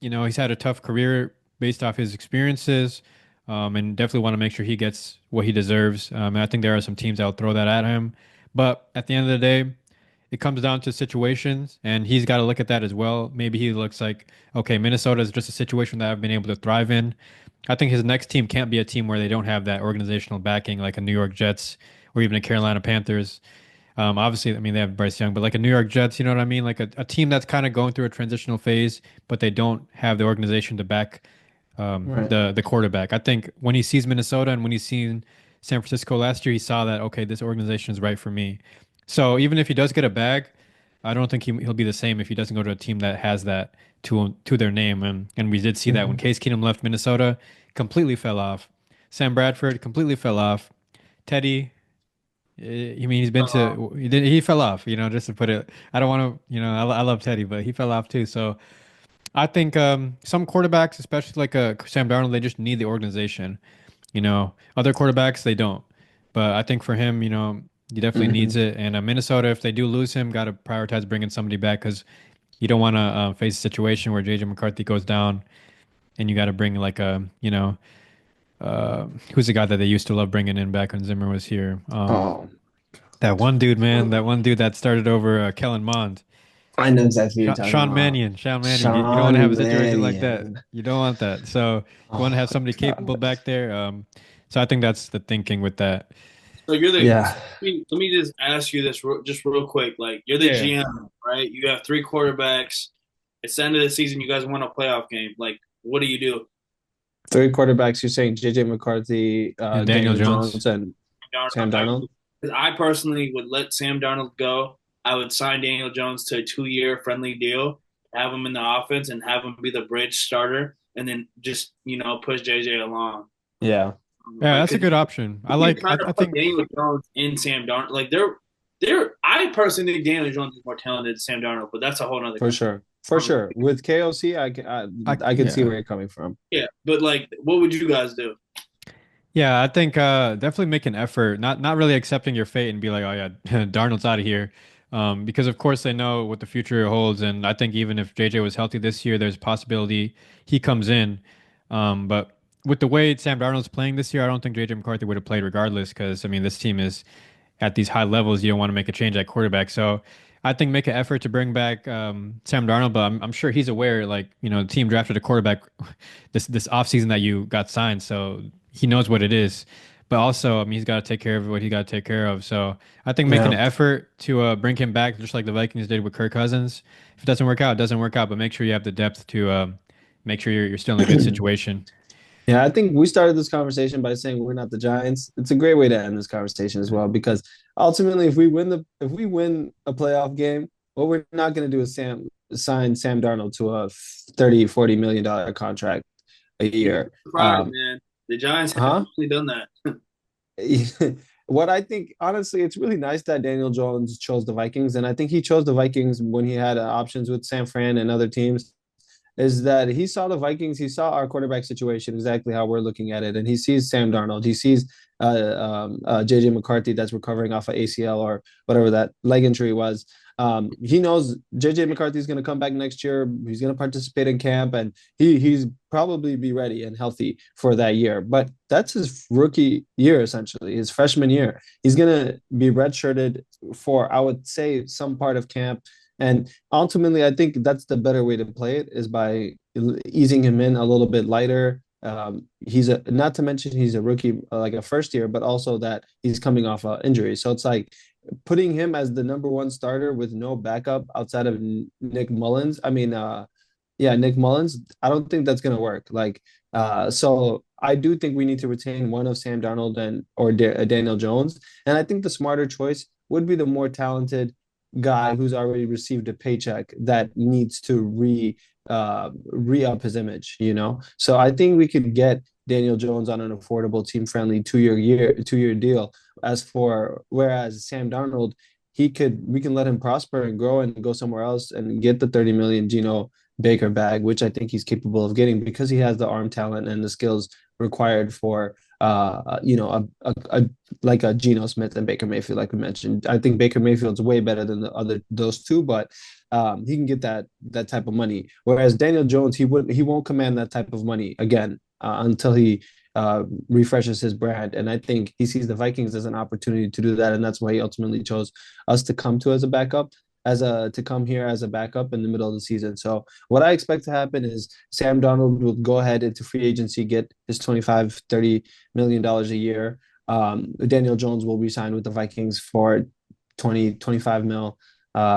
he's had a tough career based off his experiences, and definitely want to make sure he gets what he deserves. And I think there are some teams that will throw that at him. But at the end of the day, it comes down to situations, and he's got to look at that as well. Maybe he looks like, okay, Minnesota is just a situation that I've been able to thrive in. I think his next team can't be a team where they don't have that organizational backing, like a New York Jets or even a Carolina Panthers. Obviously, I mean, they have Bryce Young, but like a New York Jets, you know what I mean? Like a team that's kind of going through a transitional phase, but they don't have the organization to back Right. the quarterback. I think when he sees Minnesota and when he's seen San Francisco last year, he saw that, okay, this organization is right for me. So even if he does get a bag, I don't think he'll be the same if he doesn't go to a team that has that to their name. And we did see that when Hmm. Case Keenum left Minnesota, completely fell off. Sam Bradford completely fell off. Teddy, I mean, he's been to he fell off. Just to put it, I don't want to. I love Teddy, but he fell off too. So I think some quarterbacks, especially like Sam Darnold, they just need the organization. Other quarterbacks they don't. But I think for him, he definitely needs Hmm. it. And Minnesota, if they do lose him, got to prioritize bringing somebody back because you don't want to face a situation where JJ McCarthy goes down and you got to bring like who's the guy that they used to love bringing in back when Zimmer was here? Oh, That one dude, man, that one dude that started over Kellen Mond. I know exactly what you're talking about. Sean Mannion. You don't want to have a Sean situation like that. Mannion. You don't want that. So you want to Oh have my somebody capable God. back there. So I think that's the thinking with that. So you're the. Yeah. Let me just ask you this just real quick. Like, you're the Yeah. GM, right? You have three quarterbacks. It's the end of the season. You guys won a playoff game. Like, what do you do? Three quarterbacks, you're saying JJ McCarthy, And Daniel Daniel Jones. Jones, and Darnold. Sam Darnold? I personally would let Sam Darnold go I would sign Daniel Jones to a 2 year friendly deal, have him in the offense, and have him be the bridge starter, and then just push JJ along. Yeah. Yeah, Like, that's a cause good option. I you're like. trying to I put think. Daniel Jones in Sam Darnold. Like they're. I personally think Daniel Jones is more talented than Sam Darnold, but that's a whole other For sure. For sure. conversation. With KOC, I can see Yeah. where you're coming from. Yeah, but like, what would you guys do? Yeah, I think definitely make an effort, not really accepting your fate and be like, oh yeah, Darnold's out of here, because of course they know what the future holds, and I think even if JJ was healthy this year, there's a possibility he comes in, but with the way Sam Darnold's playing this year, I don't think JJ McCarthy would have played regardless, because I mean this team is at these high levels, you don't want to make a change at quarterback. So I think make an effort to bring back Sam Darnold, but I'm sure he's aware, like, the team drafted a quarterback this offseason that you got signed. So he knows what it is. But also, I mean, he's got to take care of what he got to take care of. So I think make an Yeah. effort to bring him back, just like the Vikings did with Kirk Cousins. If it doesn't work out, it doesn't work out. But make sure you have the depth to make sure you're still in a good situation. Yeah, I think we started this conversation by saying we're not the Giants. It's a great way to end this conversation as well, because ultimately, if we win a playoff game, what we're not going to do is sign Sam Darnold to a 30-40 million dollar contract a You'd year. be surprised, man. The Giants have Huh? definitely done that. What I think, honestly, it's really nice that Daniel Jones chose the Vikings, and I think he chose the Vikings when he had options with San Fran and other teams, is that he saw the Vikings, he saw our quarterback situation exactly how we're looking at it, and he sees Sam Darnold, he sees JJ McCarthy that's recovering off of ACL or whatever that leg injury was. He knows JJ McCarthy is going to come back next year. He's going to participate in camp, and he's probably be ready and healthy for that year. But that's his rookie year, essentially, his freshman year. He's going to be redshirted for, I would say, some part of camp. And ultimately, I think that's the better way to play it, is by easing him in a little bit lighter. He's a not to mention he's a rookie, like a first year, but also that he's coming off an injury. So it's like putting him as the number one starter with no backup outside of Nick Mullins. I mean, yeah, Nick Mullins. I don't think that's gonna work. So I do think we need to retain one of Sam Darnold and or Daniel Jones, and I think the smarter choice would be the more talented guy who's already received a paycheck that needs to re up his image, So I think we could get Daniel Jones on an affordable, team friendly 2 year deal. As for whereas Sam Darnold, we can let him prosper and grow and go somewhere else and get the 30 million Geno Baker bag, which I think he's capable of getting because he has the arm talent and the skills required for like a Geno Smith and Baker Mayfield, like we mentioned. I think Baker Mayfield's way better than those two, but he can get that type of money. Whereas Daniel Jones, he won't command that type of money again until he refreshes his brand. And I think he sees the Vikings as an opportunity to do that, and that's why he ultimately chose us to come to as a backup. To come here as a backup in the middle of the season. So what I expect to happen is Sam Donald will go ahead into free agency, get his 25-30 million dollars a year. Daniel Jones will resign with the Vikings for 20-25 mil,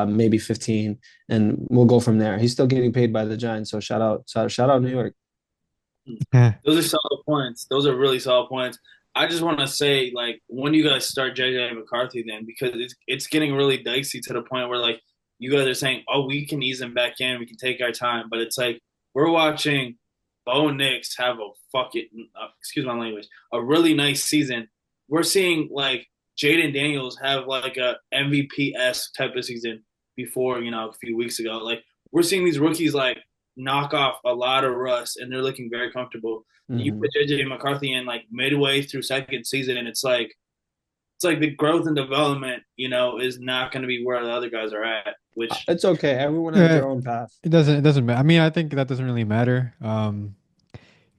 maybe 15, and we'll go from there. He's still getting paid by the Giants, so shout out New York. Those are solid points. Those are really solid points. I just want to say, like, when do you guys start JJ McCarthy then? Because it's getting really dicey to the point where, like, you guys are saying, oh, we can ease him back in, we can take our time, but it's like we're watching Bo Nix have a fucking excuse my language, a really nice season. We're seeing like Jaden Daniels have like a MVP s type of season before, a few weeks ago. Like we're seeing these rookies like knock off a lot of rust and they're looking very comfortable. You Mm-hmm. put JJ McCarthy in like midway through second season, and it's like the growth and development, is not going to be where the other guys are at. Which It's okay. Everyone has Yeah, their own path. it doesn't matter. I mean, I think that doesn't really matter.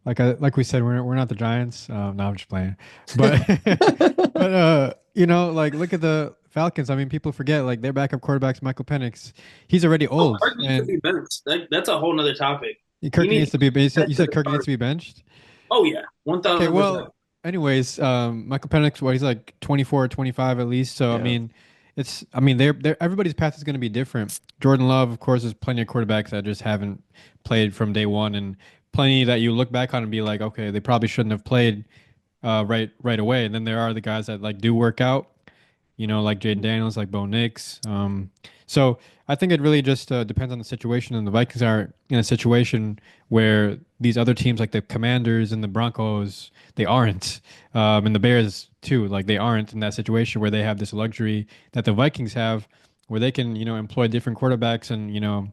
Like we said, we're not the Giants. No, I'm just playing. But but like look at the Falcons. I mean, people forget like their backup quarterback's Michael Penix. He's already oh, old, Kirk needs to and be benched. That's a whole nother topic. He Kirk needs needs to to be. You get to said the Kirk needs start. to be benched. Oh yeah, one Okay, thousand percent. well, anyways, Michael Penix, he's like 24 or 25 at least. So I Yeah. mean, I mean, they're everybody's path is going to be different. Jordan Love, of course, there's plenty of quarterbacks that just haven't played from day one, and plenty that you look back on and be like, okay, they probably shouldn't have played right away. And then there are the guys that like do work out. like Jaden Daniels, like Bo Nix. So I think it really just depends on the situation, and the Vikings are in a situation where these other teams, like the Commanders and the Broncos, they aren't, and the Bears too, like they aren't in that situation where they have this luxury that the Vikings have, where they can, employ different quarterbacks and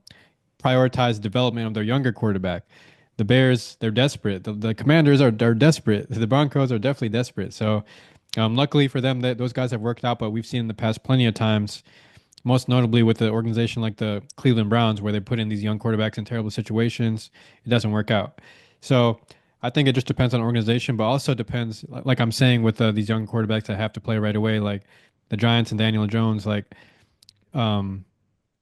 prioritize development of their younger quarterback. The Bears, they're desperate. The Commanders are desperate. The Broncos are definitely desperate. So, luckily for them, that those guys have worked out. But we've seen in the past plenty of times, most notably with the organization like the Cleveland Browns, where they put in these young quarterbacks in terrible situations, it doesn't work out. So, I think it just depends on organization, but also depends, like I'm saying, with these young quarterbacks that have to play right away, like the Giants and Daniel Jones, like um,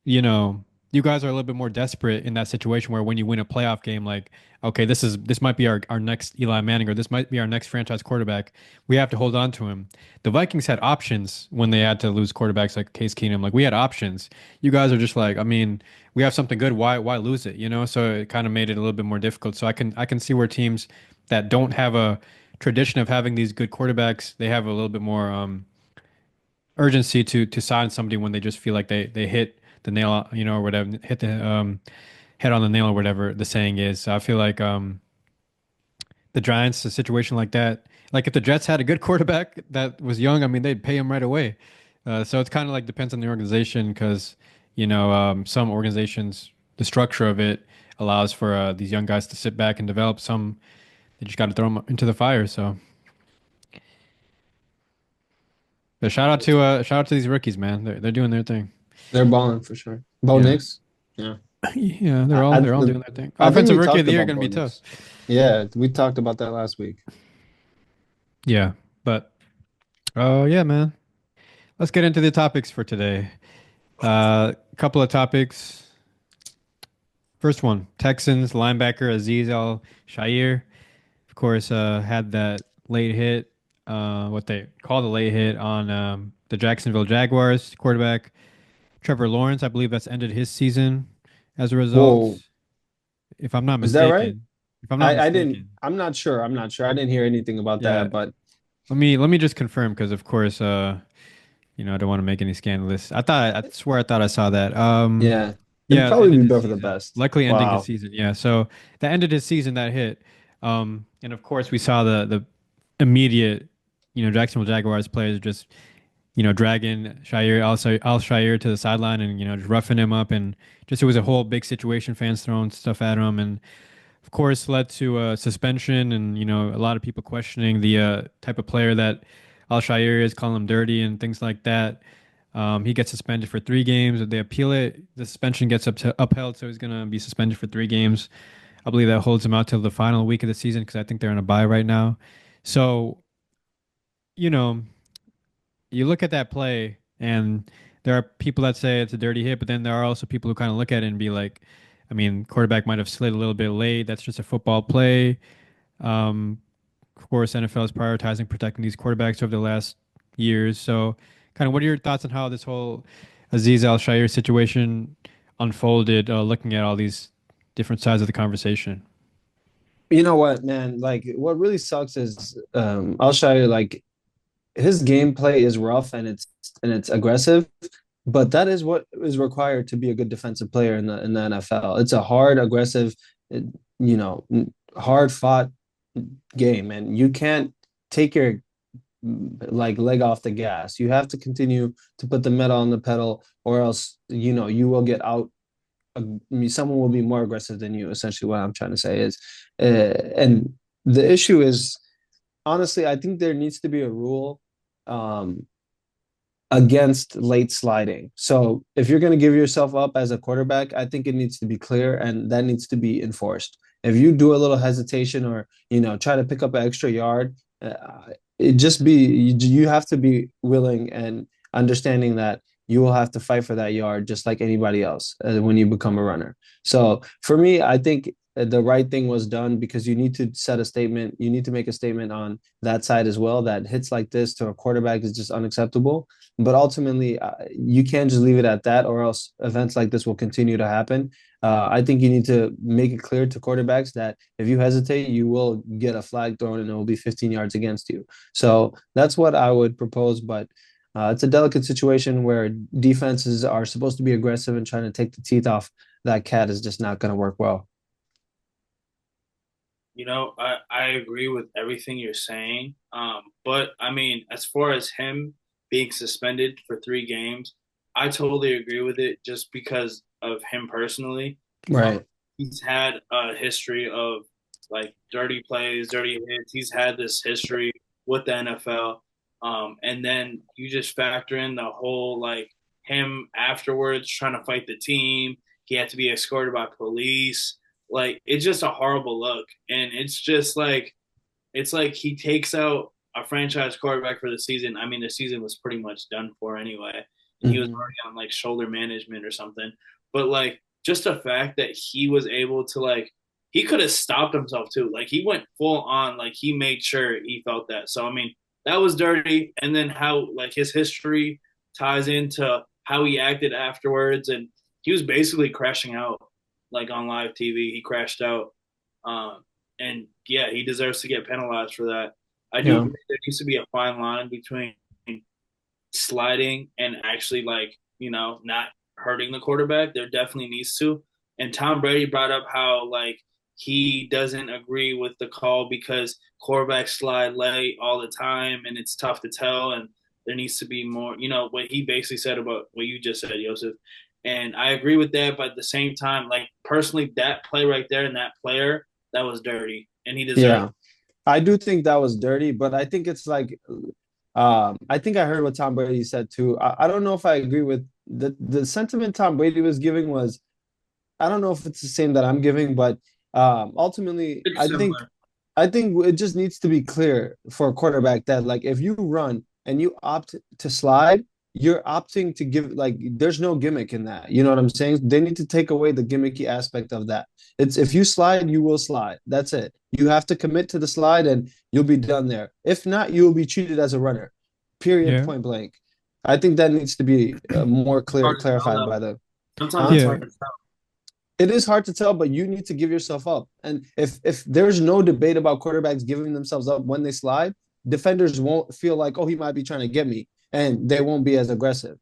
you know, you guys are a little bit more desperate in that situation where when you win a playoff game, like, okay, this might be our next Eli Manning or this might be our next franchise quarterback. We have to hold on to him. The Vikings had options when they had to lose quarterbacks like Case Keenum. Like we had options. You guys are just like, I mean, we have something good. Why lose it? So it kind of made it a little bit more difficult. So I can see where teams that don't have a tradition of having these good quarterbacks, they have a little bit more urgency to sign somebody when they just feel like they hit the nail, or whatever, hit the head on the nail or whatever the saying is. So I feel like the Giants, a situation like that, like if the Jets had a good quarterback that was young, I mean they'd pay him right away. So it's kind of like depends on the organization because some organizations, the structure of it allows for these young guys to sit back and develop. Some they just got to throw them into the fire. So, but shout out to these rookies, man. They're doing their thing. They're balling for sure. Bo Yeah. Nix. Yeah. Yeah, they're I, all I, they're all doing their thing. I think Offensive we rookie of talked the year about gonna Bo be tough. Nix. Yeah, we talked about that last week. Yeah, but yeah, man. Let's get into the topics for today. A couple of topics. First one, Texans linebacker Azeez Al-Shaair, of course, had that late hit, what they call the late hit on the Jacksonville Jaguars quarterback Trevor Lawrence. I believe that's ended his season as a result, Whoa, if I'm not is that right? mistaken. If I'm not I didn't. mistaken. I'm not sure. I'm not sure. I didn't hear anything about Yeah. that. But Let me just confirm because of course I don't want to make any scandalous. I swear I thought I saw that. yeah, it'd Yeah, probably ended be his better for the season. best. Likely ending his Wow. season. Yeah. So that ended his season, that hit. And of course we saw the immediate, Jacksonville Jaguars players just, dragging Al Shire to the sideline and, just roughing him up and just it was a whole big situation, fans throwing stuff at him and of course led to a suspension and a lot of people questioning the type of player that Al-Shaair is, calling him dirty and things like that. He gets suspended for 3 games. If they appeal it, the suspension gets upheld, so he's going to be suspended for 3 games. I believe that holds him out till the final week of the season because I think they're on a bye right now. So, you know, you look at that play and there are people that say it's a dirty hit, but then there are also people who kind of look at it and be like, I mean, quarterback might have slid a little bit late. That's just a football play. Um, of course, NFL is prioritizing protecting these quarterbacks over the last years. So, kind of, what are your thoughts on how this whole Azeez Al-Shaair situation unfolded, looking at all these different sides of the conversation? You know what, man? Like, what really sucks is I'll show you. Like, his gameplay is rough and it's aggressive, but that is what is required to be a good defensive player in the NFL. It's a hard, aggressive, uh, hard fought game, and you can't take your like leg off the gas. You have to continue to put the metal on the pedal, or else you will get out. I mean, someone will be more aggressive than you. Essentially, what I'm trying to say is, and the issue is honestly, I think there needs to be a rule um, against late sliding. So if you're going to give yourself up as a quarterback, I think it needs to be clear and that needs to be enforced. If you do a little hesitation or try to pick up an extra yard, it just be you have to be willing and understanding that you will have to fight for that yard just like anybody else when you become a runner. So for me, I think the right thing was done because you need to set a statement. You need to make a statement on that side as well that hits like this to a quarterback is just unacceptable. But ultimately, you can't just leave it at that, or else events like this will continue to happen. I think you need to make it clear to quarterbacks that if you hesitate, you will get a flag thrown and it will be 15 yards against you. So that's what I would propose. But It's a delicate situation where defenses are supposed to be aggressive and trying to take the teeth off that cat is just not going to work well. I agree with everything you're saying. But I mean, as far as him being suspended for 3 games, I totally agree with it just because of him personally. Um, Right. he's had a history of like dirty plays, dirty hits. He's had this history with the NFL. And then you just factor in the whole like him afterwards trying to fight the team. He had to be escorted by police. Like it's just a horrible look, and it's like he takes out a franchise quarterback for the season. I mean, the season was pretty much done for anyway, and he was Hmm. already on like shoulder management or something. But like just the fact that he was able to like he could have stopped himself too. Like he went full on, like he made sure he felt that. So I mean, that was dirty. And then how like his history ties into how he acted afterwards, and he was basically crashing out like on live TV. He crashed out. And yeah, he deserves to get penalized for that. I do Yeah. agree there needs to be a fine line between sliding and actually like, not hurting the quarterback. There definitely needs to. And Tom Brady brought up how like he doesn't agree with the call because quarterbacks slide late all the time and it's tough to tell and there needs to be more, what he basically said about what you just said, Joseph. And I agree with that, but at the same time, like personally, that play right there and that player, that was dirty, and he deserved. Yeah. I do think that was dirty, but I think it's like I think I heard what Tom Brady said too. I don't know if I agree with the sentiment Tom Brady was giving was I don't know if it's the same that I'm giving, but ultimately It's similar. I think it just needs to be clear for a quarterback that like if you run and you opt to slide, you're opting to give like there's no gimmick in that. You know what I'm saying? They need to take away the gimmicky aspect of that. It's if you slide, you will slide. That's it. You have to commit to the slide and you'll be done there. If not, you will be treated as a runner. Period. Yeah. Point blank. I think that needs to be more It's clear hard to tell clarified though. by the Sometimes huh? it's Yeah. hard to tell. It is hard to tell, but you need to give yourself up. And if there's no debate about quarterbacks giving themselves up when they slide, defenders won't feel like, oh, he might be trying to get me, and they won't be as aggressive.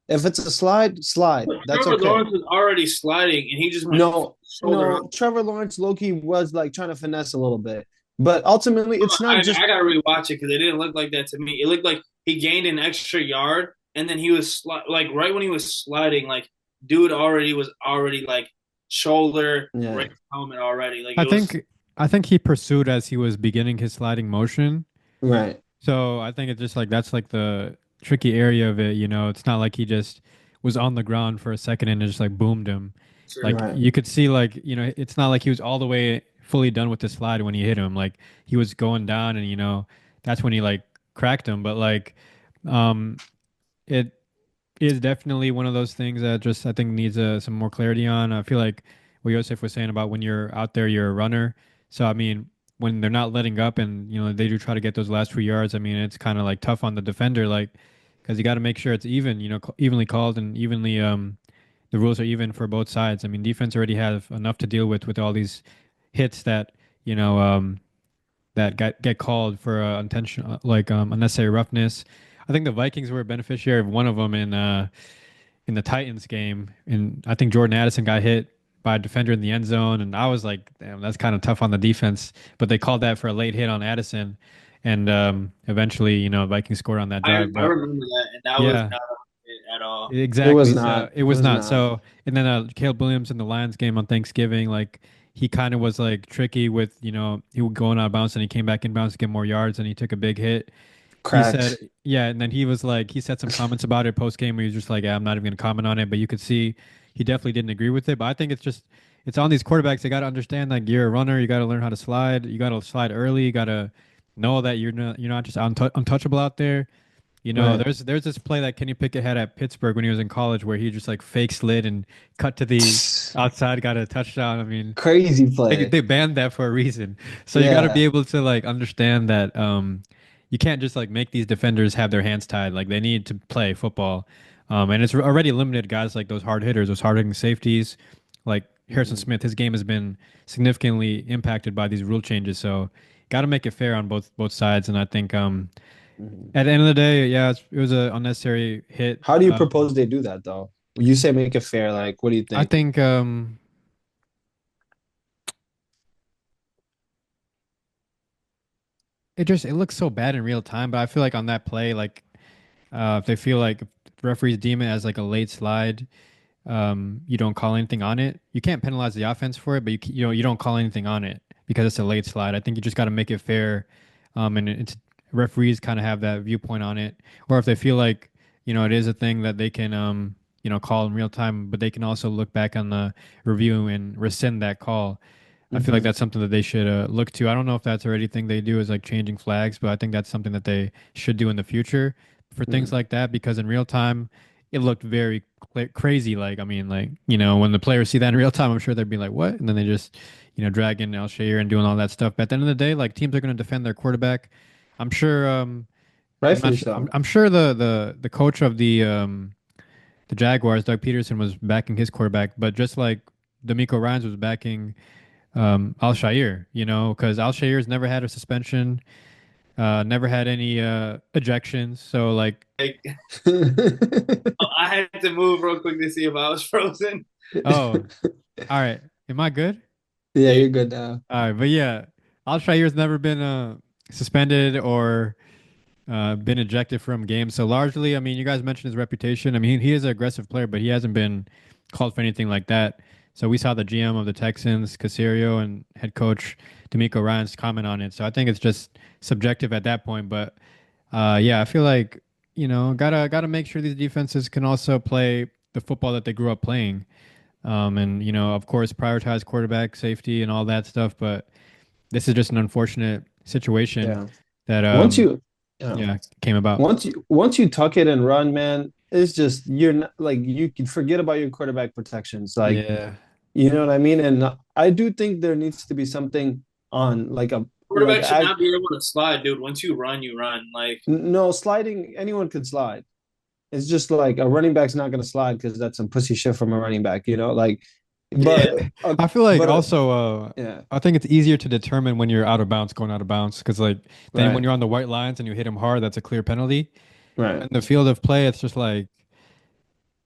If it's a slide, slide. But That's Trevor okay. Lawrence was already sliding, and he just went No, shoulder up. no, Trevor Lawrence Loki was like trying to finesse a little bit. But ultimately, it's not just I gotta rewatch it because it didn't look like that to me. It looked like he gained an extra yard, and then he was like right when he was sliding, like dude already was already like shoulder yeah, right helmet already. Like I it was. think I think he pursued as he was beginning his sliding motion. right. So I think it's just like that's like the tricky area of it, you know. It's not like he just was on the ground for a second and it just like boomed him. Like Right. you could see like, you know, it's not like he was all the way fully done with the slide when he hit him. Like he was going down and, you know, that's when he like cracked him. But like um it is definitely one of those things that just I think needs some more clarity on. I feel like what Yosef was saying about when you're out there, you're a runner. So I mean, when they're not letting up and you know they do try to get those last few yards, I mean it's kind of like tough on the defender, like because you got to make sure it's even, you know, evenly called and evenly the rules are even for both sides. I mean, defense already have enough to deal with all these hits that you know that get called for intentional like unnecessary roughness. I think the Vikings were a beneficiary of one of them in the Titans game, and I think Jordan Addison got hit by a defender in the end zone, and I was like, damn, that's kind of tough on the defense. But they called that for a late hit on Addison, and eventually, you know, Vikings scored on that drive. I But remember that, and that was yeah, not it at all. It was exactly. So not. it It was was not. not. So and then Caleb Williams in the Lions game on Thanksgiving, like he kind of was like tricky with, you know, he was going out of bounds and he came back in bounds to get more yards and he took a big hit. He said, Cracked. yeah, and then he was like, he said some comments about it post game where he was just like, yeah, I'm not even going to comment on it. But you could see he definitely didn't agree with it. But I think it's just, it's on these quarterbacks. They got to understand like you're a runner. You got to learn how to slide. You got to slide early. You got to know that you're not just untouchable out there. You know, Right. there's this play that Kenny Pickett had at Pittsburgh when he was in college where he just like fake slid and cut to the outside, got a touchdown. I mean, Crazy they play. they banned that for a reason. So you got to be Yeah. able to like understand that you can't just like make these defenders have their hands tied. Like they need to play football. And it's already limited guys like those hard hitters, those hard hitting safeties, like Harrison Mhm. Smith. His game has been significantly impacted by these rule changes. So got to make it fair on both sides. And I think Mhm. At the end of the day, yeah, it was an unnecessary hit. How do you propose they do that though? You say make it fair. Like, what do you I think? think it looks so bad in real time, but I feel like on that play, like if they feel like if referees deem it as like a late slide, you don't call anything on it. You can't penalize the offense for it, but you don't call anything on it because it's a late slide. I think you just got to make it fair, and it's referees kind of have that viewpoint on it, or if they feel like it is a thing that they can call in real time, but they can also look back on the review and rescind that call. I feel like Hmm. that's something that they should look to. I don't know if that's already thing they do is like changing flags, but I think that's something that they should do in the future for things Hmm. like that because in real time it looked very crazy. Like I mean, like when the players see that in real time, I'm sure they'd be like, "What?" And then they just drag in Al-Shaair and doing all that stuff. But at the end of the day, like teams are going to defend their quarterback. I'm sure. I'm not Rightfully sure. I'm, so. I'm sure the coach of the Jaguars, Doug Peterson, was backing his quarterback, but just like D'Amico Ryans was backing Al-Shaair, because Al-Shaair's never had a suspension, never had any ejections. So like, Like, I had to move real quick to see if I was frozen. oh, all right, am I good? Yeah, Yeah, you're good now. All right, but yeah, Al-Shaair's never been suspended or been ejected from games. So largely, I mean, you guys mentioned his reputation. I mean, he is an aggressive player, but he hasn't been called for anything like that. So we saw the GM of the Texans, Caserio, and head coach D'Amico Ryans comment on it. So I think it's just subjective at that point. But yeah, I feel like gotta make sure these defenses can also play the football that they grew up playing. And of course, prioritize quarterback safety and all that stuff. But this is just an unfortunate situation Yeah. that Once you, yeah, yeah, came about. once you tuck it and run, man, it's just you're not like you can forget about your quarterback protections. Like, Yeah. you know what I mean? And I do think there needs to be something on like quarterback should not be able to slide, dude. Once you run, you run. Like, no sliding. Anyone could slide. It's just like a running back's not going to slide because that's some pussy shit from a running back, like, yeah, but I feel like but also yeah, I think it's easier to determine when you're out of bounds going out of bounds because like then when right, you're on the white lines and you hit him hard, that's a clear penalty. right, In the field of play, it's just like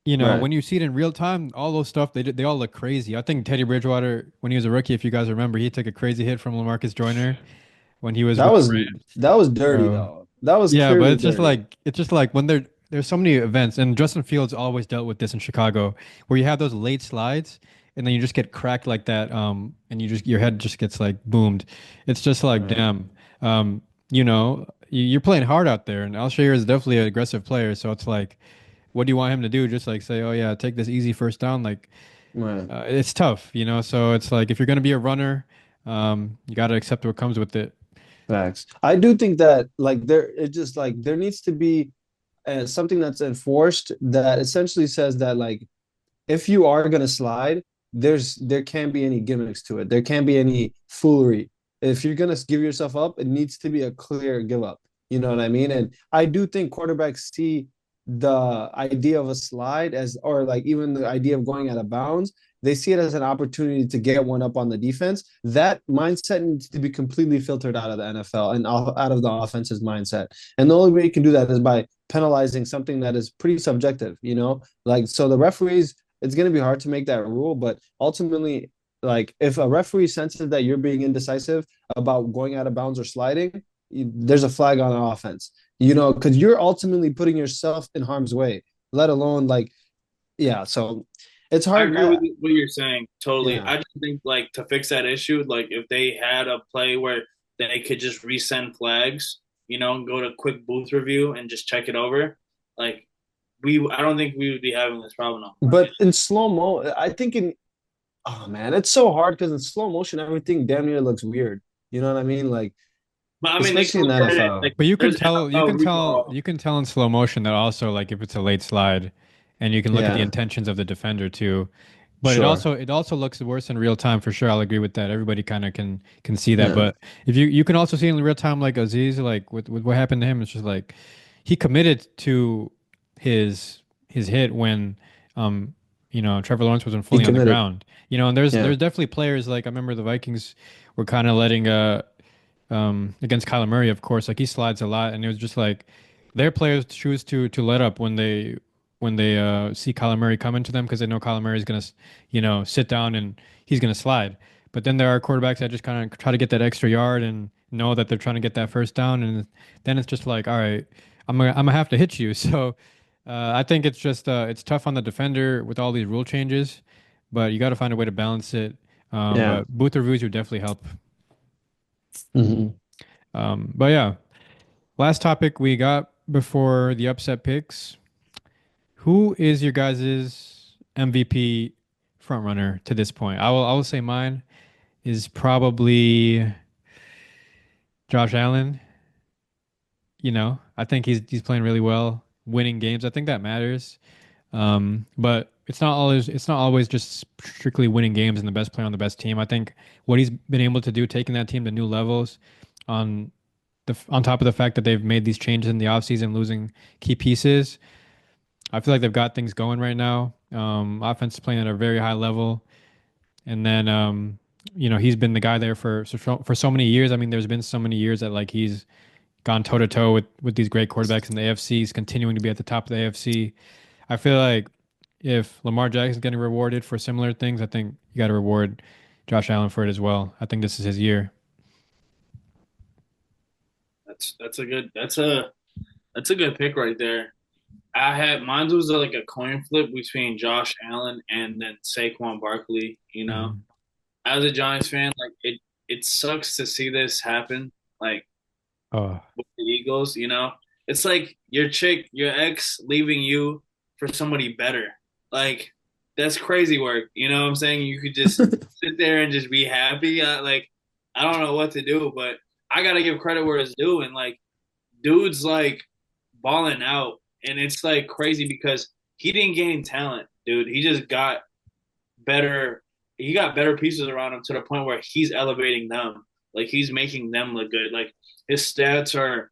right. when you see it in real time, all those stuff they all look crazy. I think Teddy Bridgewater when he was a rookie, if you guys remember, he took a crazy hit from LaMarcus Joyner when he was That with the was Rams. that was dirty Bro. though. That was Yeah, but clearly dirty. it's just like when there's so many events, and Justin Fields always dealt with this in Chicago, where you have those late slides, and then you just get cracked like that, and your head just gets like boomed. It's just like, Right, damn, you're playing hard out there, and Alshire is definitely an aggressive player, so it's like, what do you want him to do? Just like say, oh yeah, take this easy first down, like right. it's tough. So it's like if you're gonna be a runner, you got to accept what comes with it. Facts. I do think that like it just like there needs to be something that's enforced that essentially says that like if you are gonna slide, there can't be any gimmicks to it. There can't be any foolery. If you're gonna give yourself up, it needs to be a clear give up. You know what I mean? And I do think quarterbacks see the idea of a slide as, or like even the idea of going out of bounds, they see it as an opportunity to get one up on the defense. That mindset needs to be completely filtered out of the NFL and out of the offense's mindset. And the only way you can do that is by penalizing something that is pretty subjective, like so the referees, it's going to be hard to make that rule, but ultimately, like if a referee senses that you're being indecisive about going out of bounds or sliding, there's a flag on offense, because you're ultimately putting yourself in harm's way, let alone like, yeah. So it's I hard. agree with what you're saying totally. Yeah, I just think like to fix that issue, like if they had a play where they could just resend flags, and go to quick booth review and just check it over, like I don't think we would be having this problem no more. but in slow mo, I think oh man, it's so hard because in slow motion, everything damn near looks weird. You know what I mean? Like, But I mean, they can especially in the look at it NFL. like But you can there's tell, you NFL can tell, recall. you can tell in slow motion that also like if it's a late slide, and you can look at the Yeah, intentions of the defender too. But it sure. also it also looks worse in real time for sure. I'll agree with that. Everybody kind of can see that. Yeah, But if you can also see in real time like Aziz, like with what happened to him, it's just like he committed to his hit when Trevor Lawrence wasn't he fully on the committed. ground. And there's Yeah. definitely players like I remember the Vikings were kind of letting against Kyler Murray, of course, like he slides a lot, and it was just like their players choose to let up when they see Kyler Murray coming to them because they know Kyler Murray's gonna, sit down and he's gonna slide. But then there are quarterbacks that just kind of try to get that extra yard and know that they're trying to get that first down, and then it's just like, all right, I'm gonna have to hit you. So I think it's just it's tough on the defender with all these rule changes, but you got to find a way to balance it. Yeah. But booth reviews would definitely help. Hmm. But yeah, last topic we got before the upset picks. Who is your guys' MVP front runner to this point? I will say mine is probably Josh Allen. I think he's playing really well, winning games. I think that matters. But it's not always just strictly winning games and the best player on the best team. I think what he's been able to do, taking that team to new levels, on on top of the fact that they've made these changes in the offseason, losing key pieces. I feel like they've got things going right now. Offense is playing at a very high level, and then he's been the guy there for so many years. I mean, there's been so many years that like he's gone toe to toe with these great quarterbacks in the AFC. He's continuing to be at the top of the AFC. I feel like if Lamar Jackson's getting rewarded for similar things, I think you got to reward Josh Allen for it as well. I think this is his year. That's a good pick right there. I had mine was like a coin flip between Josh Allen and then Saquon Barkley. Mhm. As a Giants fan, like it sucks to see this happen. Like Oh, with the Eagles, it's like your ex leaving you for somebody better. Like that's crazy work. You know what I'm saying? You could just sit there and just be happy. Like I don't know what to do, but I gotta give credit where it's due. And like dude's like balling out, and it's like crazy because he didn't gain talent, dude. He just got better. He got better pieces around him to the point where he's elevating them. Like he's making them look good. Like his stats are,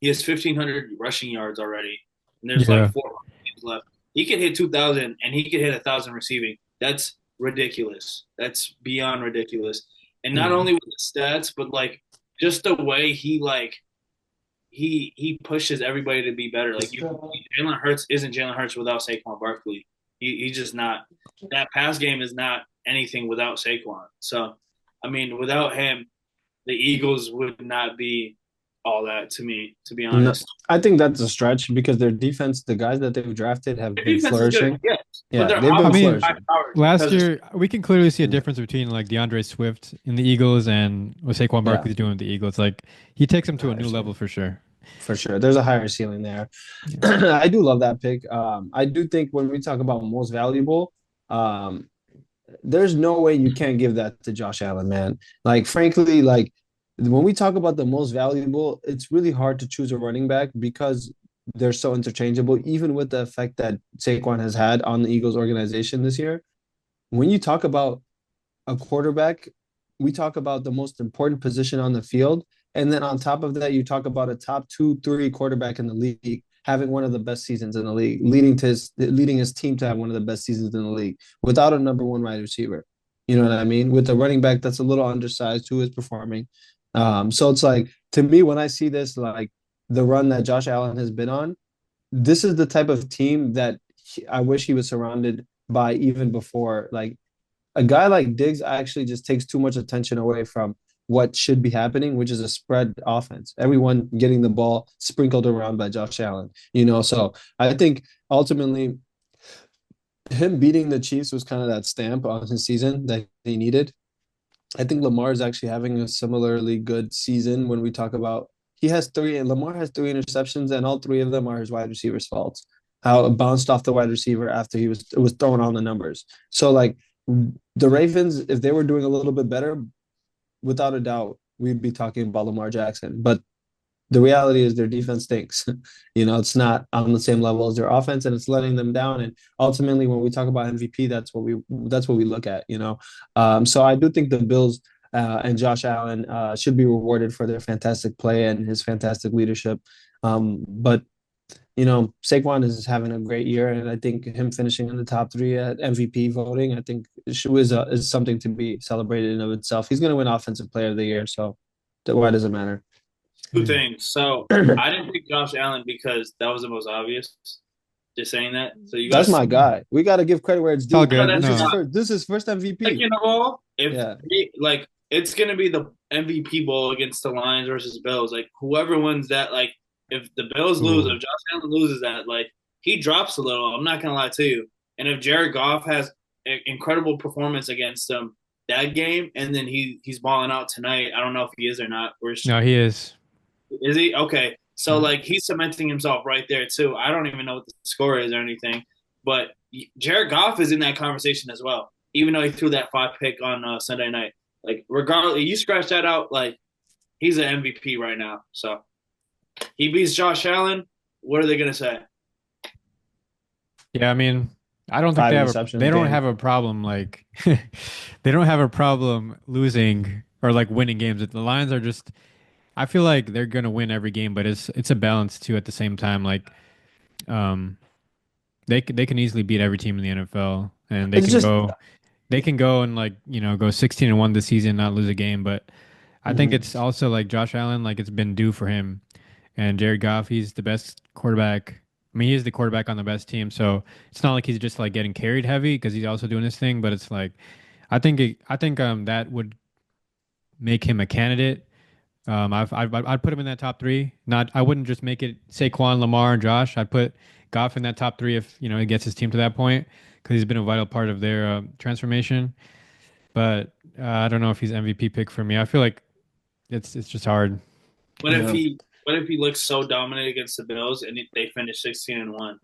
he has 1,500 rushing yards already, and there's like yeah. 400 games left. He could hit 2,000, and he could hit 1,000 receiving. That's ridiculous. That's beyond ridiculous. And not Hmm. only with the stats, but like just the way he pushes everybody to be better. Like Jalen Hurts isn't Jalen Hurts without Saquon Barkley. He's just not. That pass game is not anything without Saquon. So, I mean, without him, the Eagles would not be all that to me, to be No, honest. I think that's a stretch because their defense, the guys that they've drafted have Their been defense is good, flourishing. yes, but Yeah, their they've I been offense is mean, high flourishing. powered last because it's year we can clearly see a Yeah. difference between like DeAndre Swift in the Eagles and what Saquon Yeah. Barkley's doing with the Eagles. Like he takes them to a Higher new level ceiling. for sure. For sure. There's a higher ceiling there. Yeah. I do love that pick. I do think when we talk about most valuable, um, there's no way you can't give that to Josh Allen, man. Like, frankly, like when we talk about the most valuable, it's really hard to choose a running back because they're so interchangeable, even with the effect that Saquon has had on the Eagles organization this year. When you talk about a quarterback, we talk about the most important position on the field. And then on top of that, you talk about a top two, three quarterback in the league having one of the best seasons in the league, leading his team to have one of the best seasons in the league without a number one wide receiver. You know what I mean? With a running back that's a little undersized who is performing. So it's like to me, when I see this, like the run that Josh Allen has been on, this is the type of team that I wish he was surrounded by even before. Like a guy like Diggs actually just takes too much attention away from what should be happening, which is a spread offense. Everyone getting the ball sprinkled around by Josh Allen, So I think ultimately him beating the Chiefs was kind of that stamp on his season that he needed. I think Lamar is actually having a similarly good season when we talk about he has three and Lamar has three interceptions and all three of them are his wide receiver's faults. How it bounced off the wide receiver after it was throwing on the numbers. So like the Ravens, if they were doing a little bit better, without a doubt, we'd be talking about Lamar Jackson. But the reality is their defense stinks. It's not on the same level as their offense, and it's letting them down. And ultimately, when we talk about MVP, that's what we look at. So I do think the Bills and Josh Allen should be rewarded for their fantastic play and his fantastic leadership. But Saquon is having a great year, and I think him finishing in the top three at MVP voting, I think is something to be celebrated in of itself. He's going to win Offensive Player of the Year, so Why does it matter? Two things. So I didn't pick Josh Allen because that was the most obvious. Just saying that. So you got That's to my guy. We got to give credit where it's It's all due, no, man. good. that's not. No, This is first MVP. Second of all, if Yeah. like it's gonna be the MVP bowl against the Lions versus Bills. Like whoever wins that, like if the Bills lose, ooh, if Josh Allen loses that, like he drops a little. I'm not gonna lie to you. And if Jared Goff has an incredible performance against them that game, and then he's balling out tonight, I don't know if he is or not. Or no, he is. is he? Okay. So Mhm. like he's cementing himself right there too. I don't even know what the score is or anything, but Jared Goff is in that conversation as well. Even though he threw that five pick on Sunday night, like regardless, you scratch that out, like he's an MVP right now. So he beats Josh Allen. What are they gonna say? Yeah, I mean, I don't think Five they interceptions don't game. have a problem like they don't have a problem losing or like winning games. The Lions are just I feel like they're gonna win every game, but it's a balance too at the same time. Like um they can easily beat every team in the NFL and It's just they can go and like, go 16-1 this season, not lose a game, but I think mhm. it's also like Josh Allen, like it's been due for him. And Jared Goff, he's the best quarterback. I mean, he's the quarterback on the best team, so it's not like he's just like getting carried heavy because he's also doing his thing. But it's like, I think that would make him a candidate. I'd put him in that top three. Not, I wouldn't just make it Saquon, Lamar, and Josh. I'd put Goff in that top three if he gets his team to that point because he's been a vital part of their transformation. But I don't know if he's MVP pick for me. I feel like it's just hard. What if Yeah. he looks so dominant against the Bills and they finish 16-1?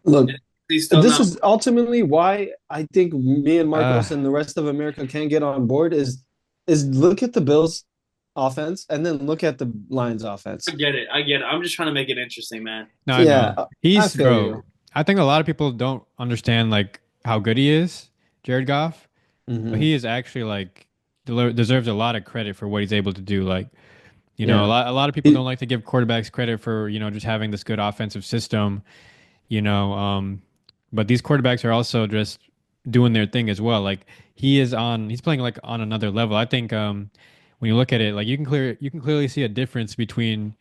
Look, He's still this not. is ultimately why I think me and Uh, Marcos and the rest of America can't get on board is look at the Bills offense and then look at the Lions I offense. get it. I get it. I'm just trying to make it interesting, man. no, I Yeah, know. I He's feel bro. you. I think a lot of people don't understand like how good he is, Jared Goff, but Hmm. he is actually like deserves a lot of credit for what he's able to do. Like, Yeah. a lot of people He, don't like to give quarterbacks credit for, just having this good offensive system, you know, um, but these quarterbacks are also just doing their thing as well. Like he's playing like on another level. I think when you look at it, like you can clearly see a difference between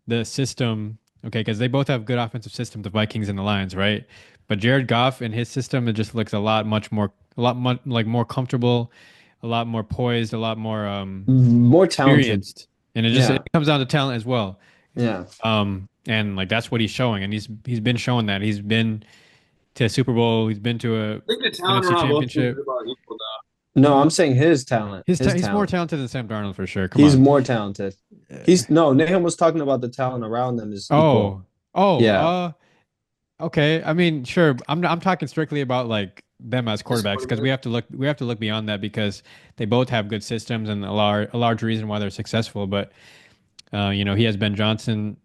the system, okay, because they both have good offensive systems, the Vikings and the Lions, right? But Jared Goff and his system, it just looks a lot much like more comfortable, a lot more poised, a lot more more talented. experienced, and it Yeah. comes down to talent as well. Yeah. And like that's what he's showing, and he's been showing that he's been to a Super Bowl, he's been to a I think the talent NFC around both teams is Championship. about equal, though. No, I'm saying his talent. His He's more talent. talented than Sam Darnold for sure. Come He's on. more talented. He's no, Nahum was talking about the talent around them is equal. Oh, oh, Yeah. okay. I mean, sure. I'm talking strictly about like them as This quarterbacks because quarterback. we have to look beyond that because they both have good systems and a large reason why they're successful. But he has Ben Johnson,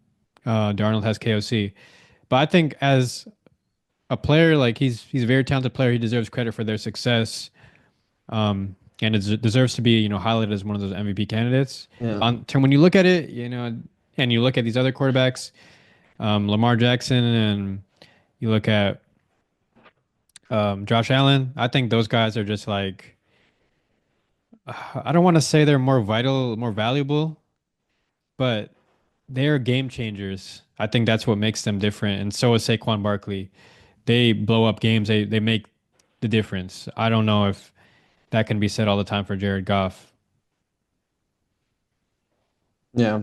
Darnold has KOC. But I think as a player, like he's a very talented player. He deserves credit for their success. And it deserves to be, highlighted as one of those MVP candidates. Yeah. On when you look at it, and you look at these other quarterbacks, Lamar Jackson, and you look at Josh Allen, I think those guys are just like I don't want to say they're more vital, more valuable, but they're game changers. I think that's what makes them different. And so is Saquon Barkley. They blow up games. They make the difference. I don't know if that can be said all the time for Jared Goff. Yeah.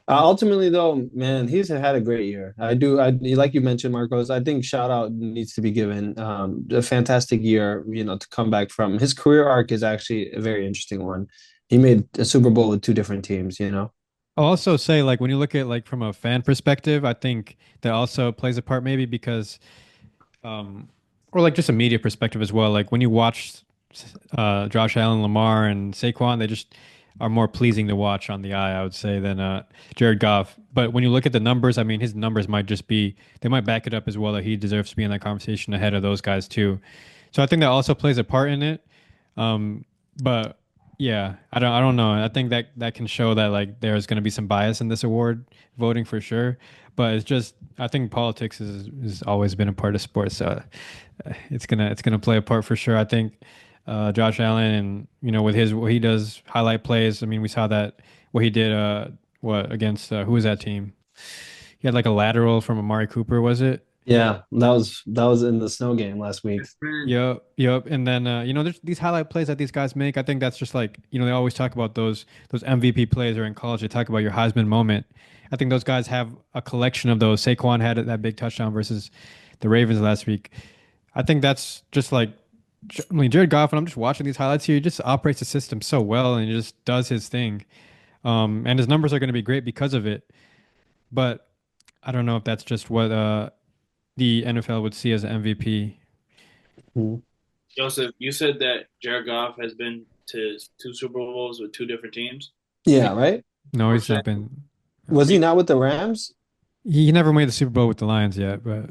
Ultimately, though, man, he's had a great year. I do. Like you mentioned, Marcos. I think shout out needs to be given. A fantastic year, to come back from. His career arc is actually a very interesting one. He made a Super Bowl with two different teams. I'll also say, like, when you look at like from a fan perspective, I think that also plays a part maybe because, um, or like just a media perspective as well. Like when you watch Josh Allen, Lamar, and Saquon, they just are more pleasing to watch on the eye, I would say, than Jared Goff. But when you look at the numbers, I mean, his numbers might just be they might back it up as well that he deserves to be in that conversation ahead of those guys too. So I think that also plays a part in it. Um, but yeah, I don't know. I think that that can show that like there's going to be some bias in this award voting for sure. But it's just I think politics is always been a part of sports, so it's gonna play a part for sure. I think Josh Allen, and with his what he does highlight plays. I mean, we saw that what he did what against who was that team? He had like a lateral from Amari Cooper, was it? Yeah, that was in the snow game last week. Yep, yep. And then there's these highlight plays that these guys make. I think that's just like, they always talk about those MVP plays, or in college they talk about your Heisman moment. I think those guys have a collection of those. Saquon had that big touchdown versus the Ravens last week. I think that's just like, I mean, Jared Goff, and I'm just watching these highlights here, he just operates the system so well and he just does his thing. And his numbers are going to be great because of it. But I don't know if that's just what the NFL would see as an MVP. Mhm. Joseph, you said that Jared Goff has been to two Super Bowls with two different teams. Yeah, right? No, I'm he's saying, not been. Was he not with the Rams? He never made the Super Bowl with the Lions yet, but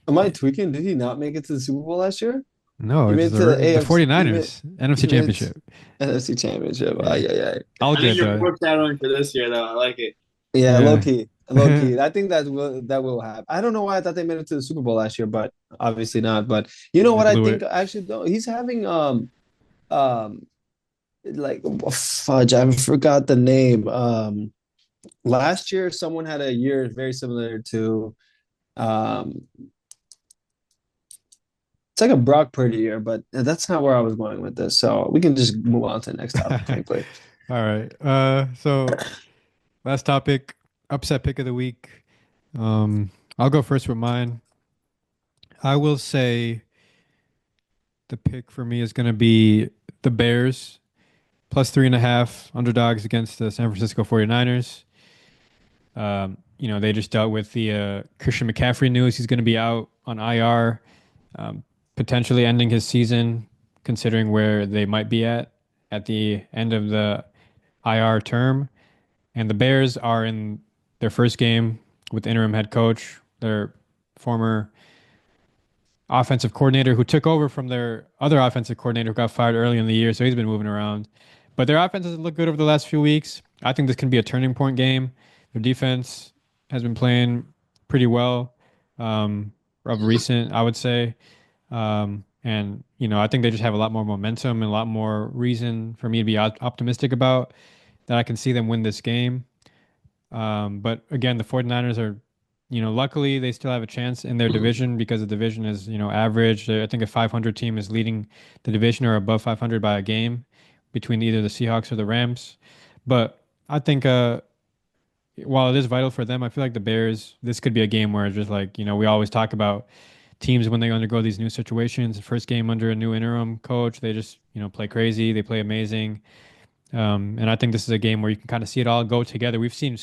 Am I tweaking? Did he not make it to the Super Bowl last year? no, He it's made it to the the AFC. He made 49ers, NFC he made it Championship. to NFC Championship. Yeah. Ay, ay, ay. All I think good you're though. foreshadowing for this year, though. I like it. Yeah, low Yeah. key, low key. I think that will happen. I don't know why I thought they made it to the Super Bowl last year, but obviously not. But you know They what I blew think it. actually though? He's having um like fudge, I forgot the name. Last year someone had a year very similar to um it's like a Brock Purdy year, but that's not where I was going with this. So we can just move on to the next topic, frankly. All right. So last topic, upset pick of the week. Um, I'll go first with mine. I will say the pick for me is going to be the Bears plus 3.5 underdogs against the San Francisco 49ers. They just dealt with the Christian McCaffrey news. He's going to be out on IR, potentially ending his season, considering where they might be at the end of the IR term. And the Bears are in their first game with interim head coach, their former offensive coordinator who took over from their other offensive coordinator who got fired early in the year. So he's been moving around. But their offense has looked good over the last few weeks. I think this can be a turning point game. Their defense has been playing pretty well of recent, I would say. And I think they just have a lot more momentum and a lot more reason for me to be optimistic about that I can see them win this game. But again, the 49ers are, luckily they still have a chance in their division because the division is, average. I think a 500 team is leading the division or above 500 by a game between either the Seahawks or the Rams. But I think while it is vital for them, I feel like the Bears, this could be a game where it's just like, we always talk about teams when they undergo these new situations. The first game under a new interim coach, they just, play crazy. They play amazing. And I think this is a game where you can kind of see it all go together. We've seen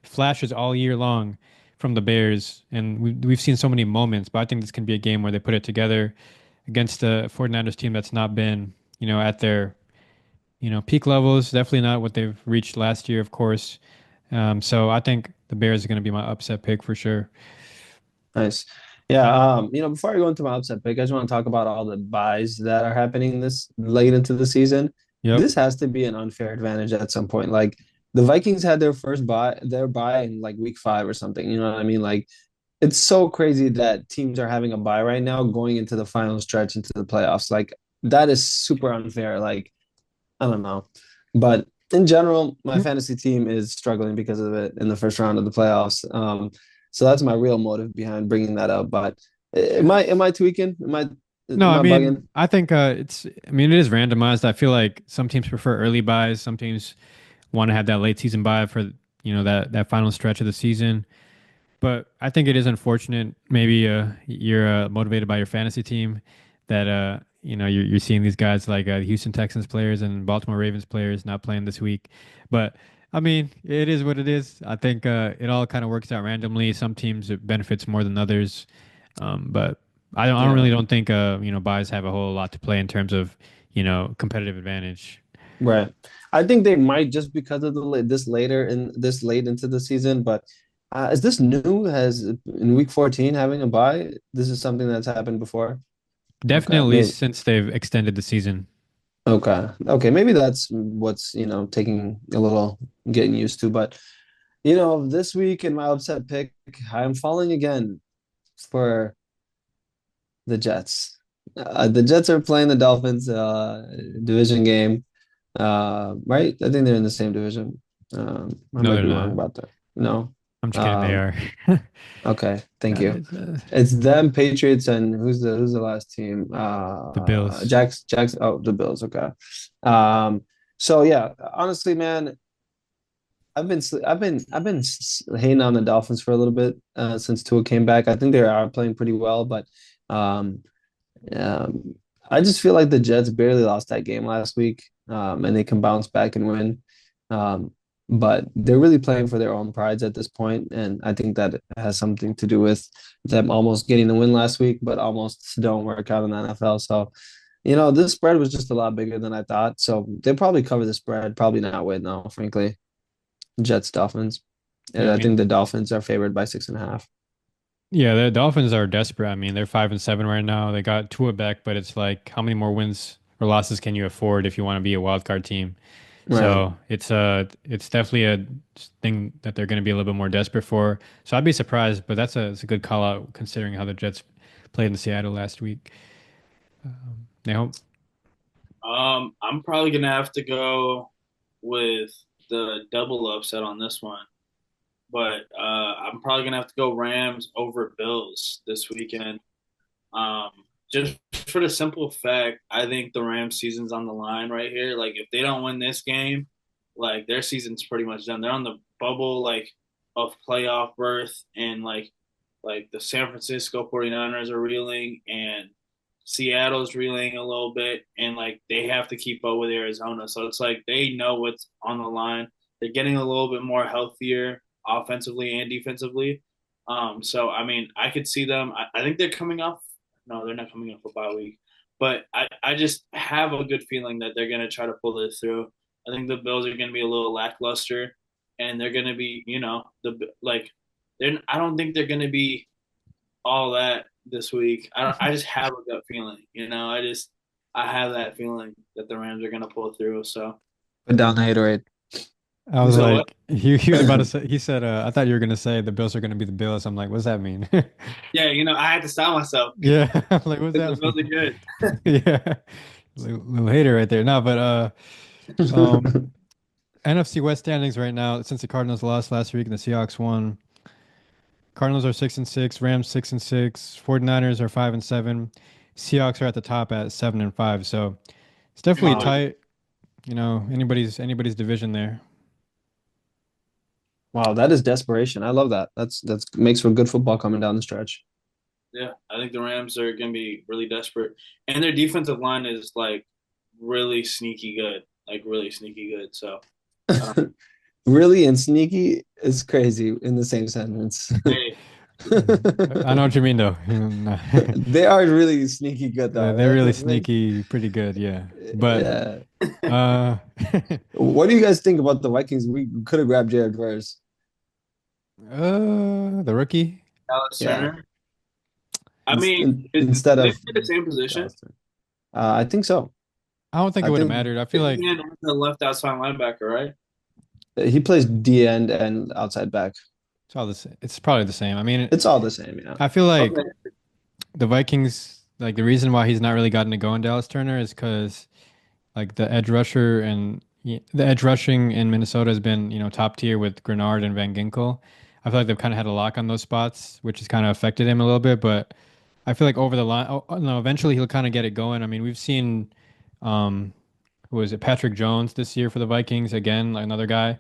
flashes all year long from the Bears, and we've seen so many moments, but I think this can be a game where they put it together against the 49ers team that's not been, at their, peak levels. Definitely not what they've reached last year, of course. So I think the Bears are going to be my upset pick for sure. Nice. Yeah, before I go into my upset pick, I just want to talk about all the buys that are happening this late into the season. Yep. This has to be an unfair advantage at some point. Like the Vikings had their buy in like week 5 or something. You know what I mean? Like it's so crazy that teams are having a buy right now going into the final stretch into the playoffs. Like that is super unfair. Like I don't know. But in general, my fantasy team is struggling because of it in the first round of the playoffs. So that's my real motive behind bringing that up. But am I tweaking? Am I No, am I I mean, bugging? I think it is randomized. I feel like some teams prefer early buys. Some teams want to have that late season buy for, that final stretch of the season. But I think it is unfortunate. Maybe you're motivated by your fantasy team that you're seeing these guys like the Houston Texans players and Baltimore Ravens players not playing this week. But I mean, it is what it is. I think it all kind of works out randomly. Some teams it benefits more than others. But I don't Yeah, really don't think buys have a whole lot to play in terms of competitive advantage. right. I think they might just because of this late into the season. But is this new? Has in week 14 having a bye? This is something that's happened before. Okay, Definitely maybe. since they've extended the season. Okay, okay, maybe that's what's taking a little getting used to. But this week in my upset pick, I'm falling again for the Jets. The Jets are playing the Dolphins division game. Right? I think they're in the same division. I No, might they're be wrong not. about that. No. I'm just kidding. They Um, are. okay, thank you. It's, It's them, Patriots, and who's the last team? the Bills. Jacks. Oh, the Bills. Okay. Um, so yeah, honestly, man, I've been hating on the Dolphins for a little bit since Tua came back. I think they are playing pretty well, but um, um, I just feel like the Jets barely lost that game last week, and they can bounce back and win. Um, but they're really playing for their own prides at this point, and I think that has something to do with them almost getting the win last week, but almost don't work out in the NFL. So, this spread was just a lot bigger than I thought. So they'll probably cover the spread, probably not win though, frankly. Jets, Dolphins. Yeah, And I I think mean, the Dolphins are favored by 6.5. yeah, the Dolphins are desperate. I mean, they're 5-7 right now. They got Tua back, but it's like, how many more wins or losses can you afford if you want to be a wild card team? Right. So it's definitely a thing that they're going to be a little bit more desperate for. So I'd be surprised, but it's a good call out considering how the Jets played in Seattle last week. They hope. I'm probably gonna have to go with the double upset on this one, but I'm probably gonna have to go Rams over Bills this weekend. Um, just for the simple fact, I think the Rams season's on the line right here. Like if they don't win this game, like their season's pretty much done. They're on the bubble like of playoff berth, and like the San Francisco 49ers are reeling and Seattle's reeling a little bit, and like they have to keep up with Arizona. So it's like they know what's on the line. They're getting a little bit more healthier offensively and defensively. So I mean, I could see them. I think they're coming off. No, they're not coming off a bye week, but I just have a good feeling that they're gonna try to pull this through. I think the Bills are gonna be a little lackluster, and they're gonna be, the like, they're. I don't think they're gonna be all that this week. I don't. I just have a gut feeling. I have that feeling that the Rams are gonna pull through. So Put down the haterade. I was so what? like, he was about to say, he said, I thought you were going to say the Bills are going to be the Bills. I'm like, what does that mean? Yeah, I had to stop myself Yeah. I'm like, what does because the that Bills are mean? good. Yeah. Little hater right there. No, but um, NFC West standings right now, since the Cardinals lost last week and the Seahawks won, Cardinals are 6-6, Rams 6-6, 49ers are 5-7, Seahawks are at the top at 7-5. So it's definitely Wow. tight. Anybody's division there. Wow, that is desperation. I love that. That's makes for good football coming down the stretch. Yeah, I think the Rams are gonna be really desperate, and their defensive line is like really sneaky good, like really sneaky good. So I don't. Really and sneaky is crazy in the same sentence. Hey, I know what you mean, though. They are really sneaky good though. They're really Like, sneaky, pretty good, yeah. But yeah. uh, What do you guys think about the Vikings? We could have grabbed Jared Verse. the rookie. Dallas Yeah. Turner. I mean, Instead do they of play the same position? Dallas. I think so. I don't think it I would have think mattered. I feel like And the left outside linebacker, right? he plays D end and outside back. it's all the same. It's probably the same. I mean, It's all the same, yeah. I feel like Okay. the Vikings, like the reason why he's not really gotten to go in Dallas Turner is because like the edge rushing in Minnesota has been, top tier with Grenard and Van Ginkel. I feel like they've kind of had a lock on those spots, which has kind of affected him a little bit. But I feel like over the line, no, eventually he'll kind of get it going. I mean, we've seen, um, who was it, Patrick Jones this year for the Vikings again, like another guy.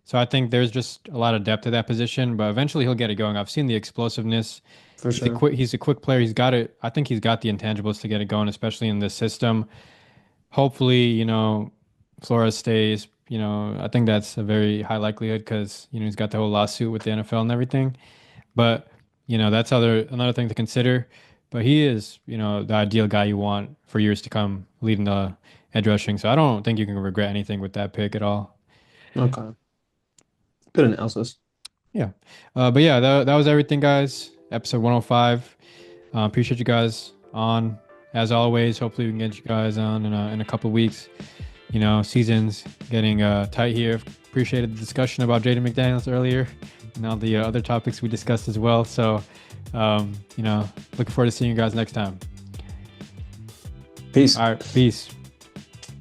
So I think there's just a lot of depth to that position, but eventually he'll get it going. I've seen the explosiveness. For sure. He's a quick player. He's got it. I think he's got the intangibles to get it going, especially in this system. Hopefully, Flores stays. I think that's a very high likelihood because, he's got the whole lawsuit with the NFL and everything. But, that's another thing to consider. But he is, the ideal guy you want for years to come leading the edge rushing. So I don't think you can regret anything with that pick at all. Okay. Good analysis. Yeah. But yeah, that was everything, guys. Episode 105. Appreciate you guys on. As always, hopefully we can get you guys on in a couple of weeks. Season's getting tight here. Appreciated the discussion about Jaden McDaniels earlier and all the other topics we discussed as well. So, looking forward to seeing you guys next time. Peace. All right, peace.